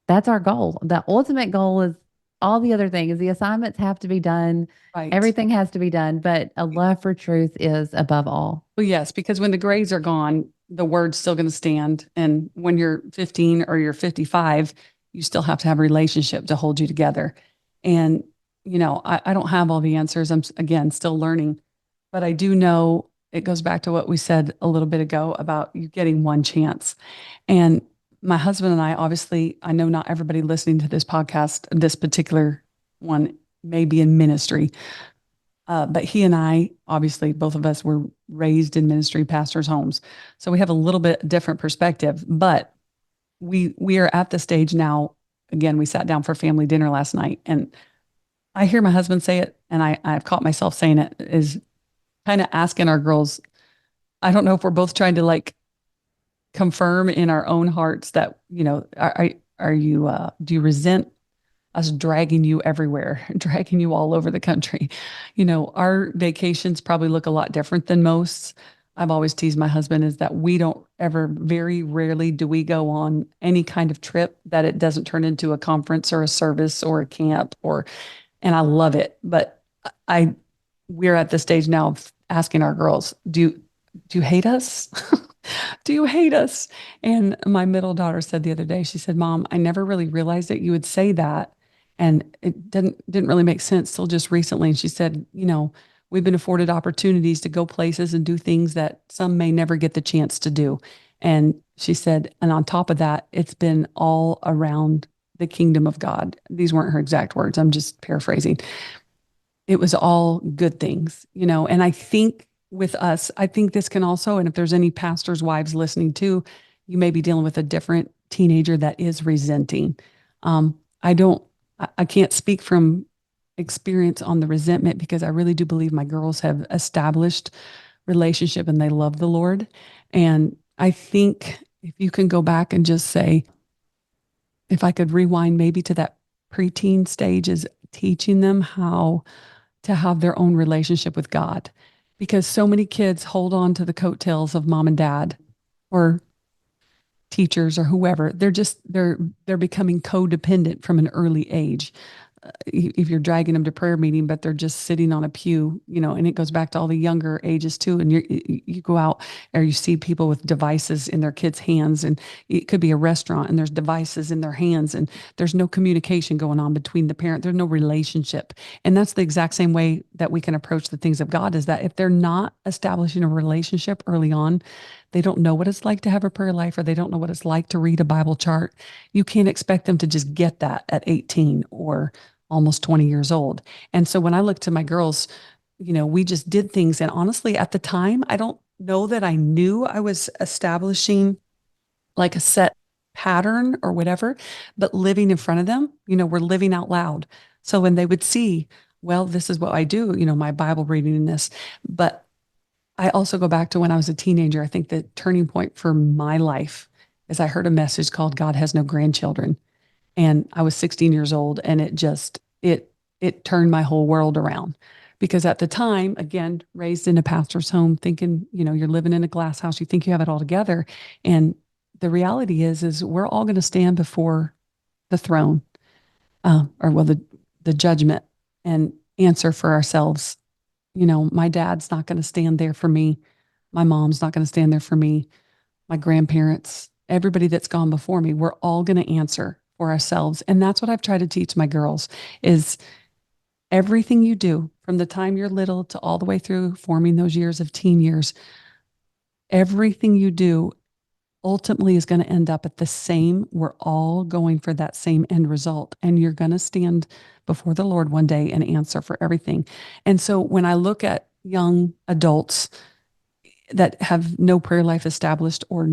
that's our goal. The ultimate goal is all the other things. The assignments have to be done. Right. Everything has to be done, but a love for truth is above all. Well, yes, because when the grades are gone, the word's still going to stand. And when you're 15 or you're 55, you still have to have a relationship to hold you together. And, I don't have all the answers. I'm, again, still learning, but I do know it goes back to what we said a little bit ago about you getting one chance. And my husband and I, obviously, I know not everybody listening to this podcast, this particular one may be in ministry, but he and I, obviously, both of us were raised in ministry pastors' homes. So we have a little bit different perspective, but we are at the stage now. Again, we sat down for family dinner last night and I hear my husband say it, and I've caught myself saying it, is kind of asking our girls, I don't know if we're both trying to like confirm in our own hearts that, are you, do you resent us dragging you everywhere, dragging you all over the country? Our vacations probably look a lot different than most. I've always teased my husband is that we don't ever, very rarely do we go on any kind of trip that it doesn't turn into a conference or a service or a camp and I love it. But I, we're at the stage now of asking our girls, do you hate us? Do you hate us? And my middle daughter said the other day, she said, Mom, I never really realized that you would say that. And it didn't really make sense till just recently. And she said, we've been afforded opportunities to go places and do things that some may never get the chance to do. And she said, and on top of that, it's been all around the kingdom of God. These weren't her exact words. I'm just paraphrasing. It was all good things, and I think with us, I think this can also, and if there's any pastors' wives listening too, you may be dealing with a different teenager that is resenting. I don't, I can't speak from experience on the resentment because I really do believe my girls have established relationship and they love the Lord. And I think if you can go back and just say, if I could rewind maybe to that preteen stage, is teaching them how to have their own relationship with God. Because so many kids hold on to the coattails of mom and dad or teachers or whoever. They're becoming codependent from an early age. If you're dragging them to prayer meeting, but they're just sitting on a pew, and it goes back to all the younger ages too. And you go out or you see people with devices in their kids' hands, and it could be a restaurant and there's devices in their hands, and there's no communication going on between the parent. There's no relationship, and that's the exact same way that we can approach the things of God. Is that if they're not establishing a relationship early on, they don't know what it's like to have a prayer life, or they don't know what it's like to read a Bible chart. You can't expect them to just get that at 18 or almost 20 years old. And so when I look to my girls, we just did things. And honestly, at the time, I don't know that I knew I was establishing like a set pattern or whatever, but living in front of them, we're living out loud. So when they would see, well, this is what I do, my Bible reading in this. But I also go back to when I was a teenager. I think the turning point for my life is I heard a message called God Has No Grandchildren. And I was 16 years old, and it turned my whole world around. Because at the time, again, raised in a pastor's home, thinking, you're living in a glass house, you think you have it all together. And the reality is we're all going to stand before the throne, or well, the judgment, and answer for ourselves. My dad's not going to stand there for me. My mom's not going to stand there for me. My grandparents, everybody that's gone before me, we're all going to answer for ourselves. And that's what I've tried to teach my girls is everything you do from the time you're little to all the way through forming those years of teen years, everything you do ultimately is going to end up at the same. We're all going for that same end result. And you're going to stand before the Lord one day and answer for everything. And so when I look at young adults that have no prayer life established or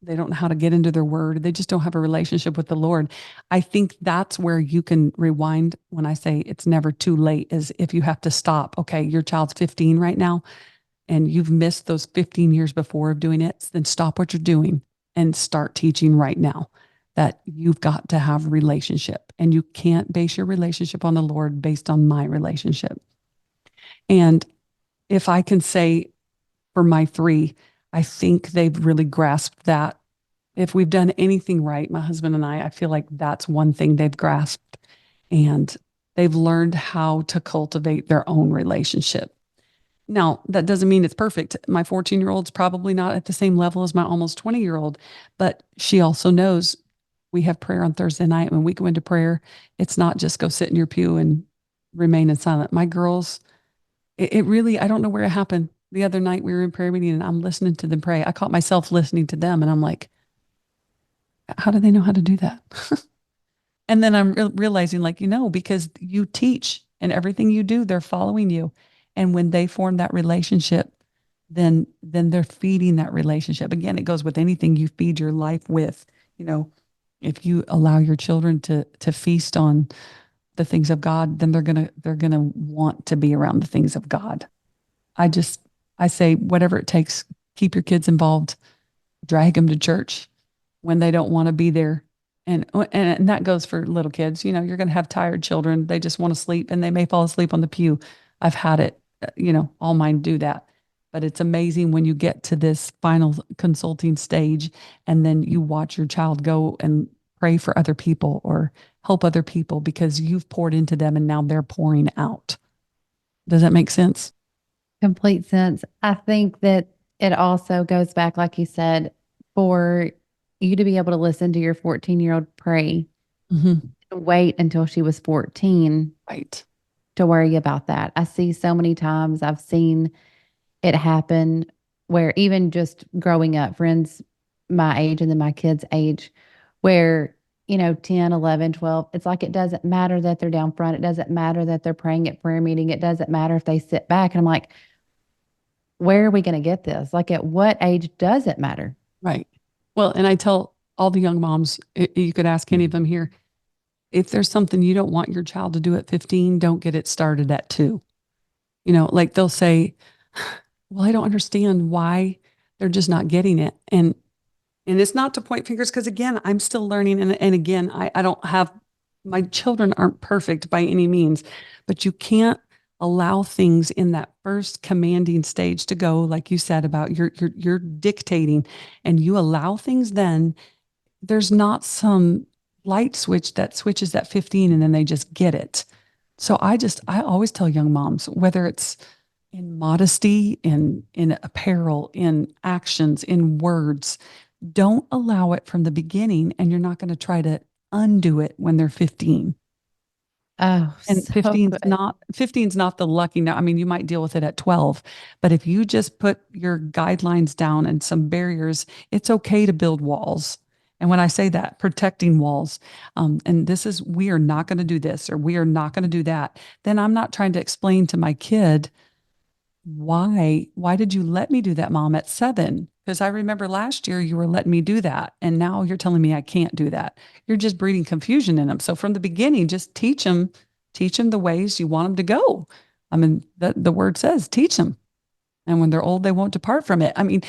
they don't know how to get into their word, they just don't have a relationship with the Lord. I think that's where you can rewind when I say it's never too late, is if you have to stop. Okay, your child's 15 right now and you've missed those 15 years before of doing it, then stop what you're doing and start teaching right now that you've got to have a relationship and you can't base your relationship on the Lord based on my relationship. And if I can say for my three, I think they've really grasped that. If we've done anything right, my husband and I feel like that's one thing they've grasped, and they've learned how to cultivate their own relationship. Now, that doesn't mean it's perfect. My 14-year-old's probably not at the same level as my almost 20-year-old, but she also knows we have prayer on Thursday night. When we go into prayer, it's not just go sit in your pew and remain in silent. My girls, it really, I don't know where it happened. The other night we were in prayer meeting and I'm listening to them pray. I caught myself listening to them and I'm like, how do they know how to do that? And then I'm realizing, like, because you teach and everything you do, they're following you. And when they form that relationship, then they're feeding that relationship. Again, it goes with anything you feed your life with. If you allow your children to feast on the things of God, then they're gonna want to be around the things of God. I say whatever it takes, keep your kids involved, drag them to church when they don't want to be there. And that goes for little kids. You're going to have tired children. They just want to sleep and they may fall asleep on the pew. I've had it, all mine do that. But it's amazing when you get to this final consulting stage and then you watch your child go and pray for other people or help other people because you've poured into them and now they're pouring out. Does that make sense? Complete sense. I think that it also goes back, like you said, for you to be able to listen to your 14-year-old pray, Mm-hmm. wait until she was 14 Right. to worry about that. I see so many times I've seen it happen where even just growing up, friends my age and then my kids' age, where, 10, 11, 12, it's like it doesn't matter that they're down front. It doesn't matter that they're praying at prayer meeting. It doesn't matter if they sit back. And I'm like, where are we going to get this? Like, at what age does it matter? Right. Well, and I tell all the young moms, you could ask any of them here, if there's something you don't want your child to do at 15, don't get it started at 2. Like they'll say, well, I don't understand why they're just not getting it. And it's not to point fingers because again, I'm still learning. And again, I don't have, my children aren't perfect by any means, but you can't allow things in that first commanding stage to go, like you said, about you're dictating and you allow things. Then there's not some light switch that switches at 15 and then they just get it. So I always tell young moms, whether it's in modesty, in apparel, in actions, in words, don't allow it from the beginning, and you're not going to try to undo it when they're 15. Oh, And so good. 15's not the lucky now. I mean, you might deal with it at 12, but if you just put your guidelines down and some barriers, it's okay to build walls. And when I say that, protecting walls, and this is, we are not going to do this or we are not going to do that, then I'm not trying to explain to my kid why did you let me do that, mom, at 7? Because I remember last year you were letting me do that. And now you're telling me I can't do that. You're just breeding confusion in them. So from the beginning, just teach them the ways you want them to go. I mean, the word says, teach them. And when they're old, they won't depart from it. I mean,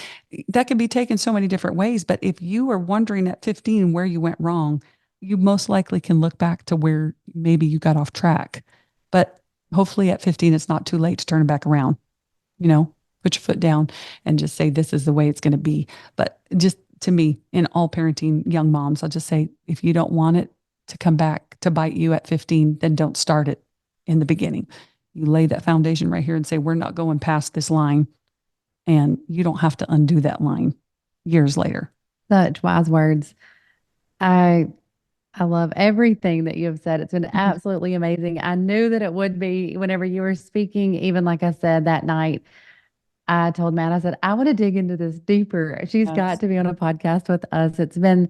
that can be taken so many different ways. But if you are wondering at 15 where you went wrong, you most likely can look back to where maybe you got off track. But hopefully at 15, it's not too late to turn it back around. you know, put your foot down and just say, this is the way it's going to be. But just to me, in all parenting young moms, I'll just say, if you don't want it to come back to bite you at 15, then don't start it in the beginning. You lay that foundation right here and say, we're not going past this line. And you don't have to undo that line years later. Such wise words. I I love everything that you have said. It's been absolutely amazing. I knew that it would be whenever you were speaking, even like I said that night. I told Matt, I said, I want to dig into this deeper. She's got Yes. to be on a podcast with us. It's been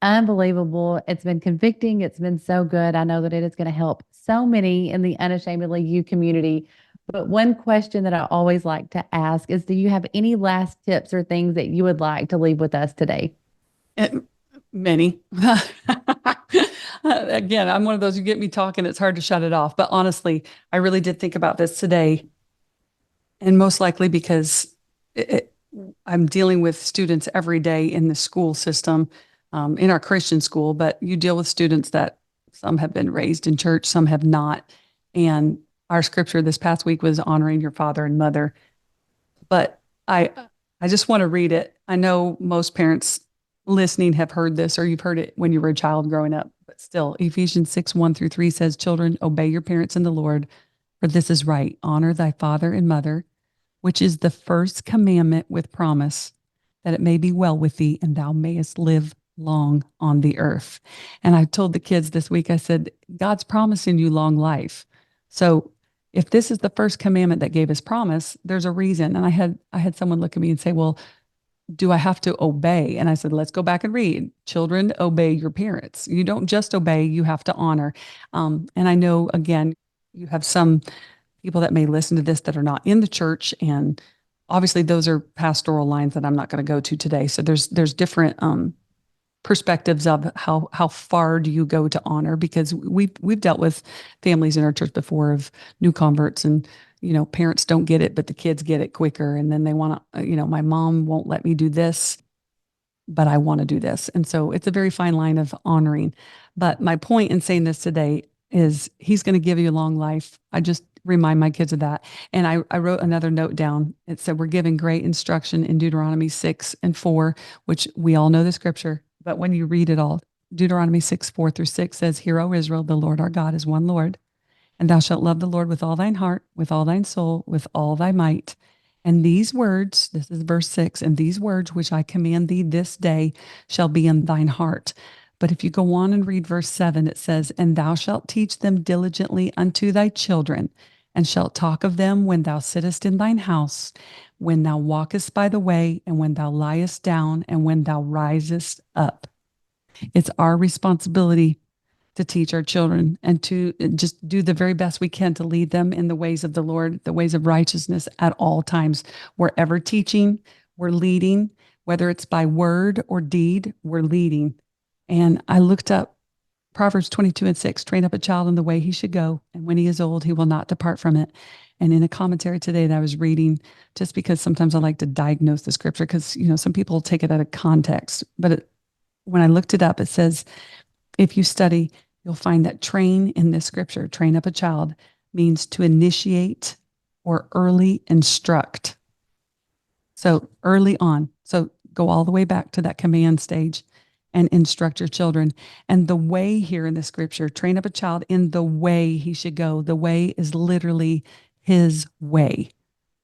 unbelievable. It's been convicting. It's been so good. I know that it is going to help so many in the Unashamedly You community. But one question that I always like to ask is, do you have any last tips or things that you would like to leave with us today? And many. Again, I'm one of those, you get me talking, it's hard to shut it off. But honestly, I really did think about this today. And most likely because it, I'm dealing with students every day in the school system, in our Christian school, but you deal with students that some have been raised in church, some have not. And our scripture this past week was honoring your father and mother. But I just want to read it. I know most parents listening have heard this, or you've heard it when you were a child growing up, but still, Ephesians 6:1-3 says, Children, obey your parents in the Lord, for this is right. Honor thy father and mother, which is the first commandment with promise, that it may be well with thee and thou mayest live long on the earth. And I told the kids this week, I said, God's promising you long life. So if this is the first commandment that gave us promise, there's a reason. And I had someone look at me and say, well, do I have to obey? And I said, let's go back and read. Children, obey your parents. You don't just obey, you have to honor. And I know, again, you have some people that may listen to this that are not in the church. And obviously those are pastoral lines that I'm not going to go to today. So there's different perspectives of how far do you go to honor, because we've dealt with families in our church before of new converts, and parents don't get it but the kids get it quicker, and then they want to, my mom won't let me do this but I want to do this. And so it's a very fine line of honoring. But my point in saying this today is he's going to give you a long life. I just remind my kids of that. And I wrote another note down. It said, we're given great instruction in Deuteronomy 6:4, which we all know the scripture. But when you read it all, Deuteronomy 6:4-6 says, Hear, O Israel, the Lord our God is one Lord. And thou shalt love the Lord with all thine heart, with all thine soul, with all thy might. And these words, this is verse 6, and these words which I command thee this day shall be in thine heart. But if you go on and read verse 7, it says, And thou shalt teach them diligently unto thy children, and shalt talk of them when thou sittest in thine house, when thou walkest by the way, and when thou liest down, and when thou risest up. It's our responsibility to teach our children and to just do the very best we can to lead them in the ways of the Lord, the ways of righteousness at all times. We're ever teaching, we're leading, whether it's by word or deed, we're leading. And I looked up Proverbs 22:6, train up a child in the way he should go, and when he is old, he will not depart from it. And in a commentary today that I was reading, just because sometimes I like to diagnose the scripture, because some people take it out of context, but when I looked it up, it says, if you study, you'll find that train in this scripture, train up a child, means to initiate or early instruct. So early on. So go all the way back to that command stage and instruct your children. And the way here in the scripture, train up a child in the way he should go. The way is literally his way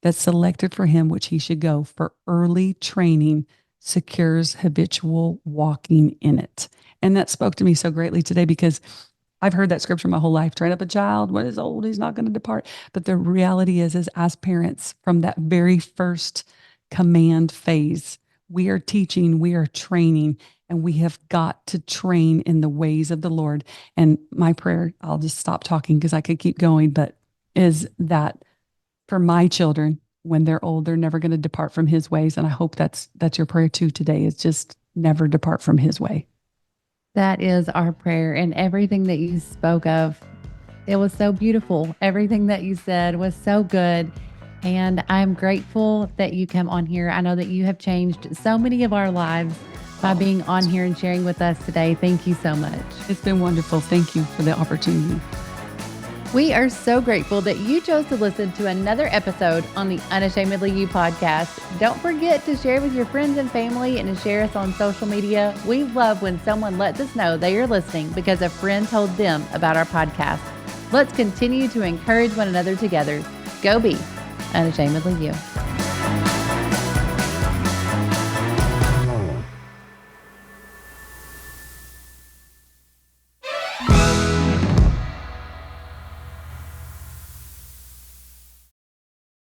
that's selected for him, which he should go. For early training secures habitual walking in it. And that spoke to me so greatly today, because I've heard that scripture my whole life. Train up a child when he's old, he's not going to depart. But the reality is as parents, from that very first command phase, we are teaching, we are training, and we have got to train in the ways of the Lord. And my prayer, I'll just stop talking because I could keep going, but is that for my children, when they're old, they're never going to depart from his ways. And I hope that's your prayer too today, is just never depart from his way. That is our prayer. And everything that you spoke of, it was so beautiful. Everything that you said was so good. And I'm grateful that you come on here. I know that you have changed so many of our lives by being on here and sharing with us today. Thank you so much. It's been wonderful. Thank you for the opportunity. We are so grateful that you chose to listen to another episode on the Unashamedly You podcast. Don't forget to share with your friends and family and to share us on social media. We love when someone lets us know they are listening because a friend told them about our podcast. Let's continue to encourage one another together. Go be unashamedly you.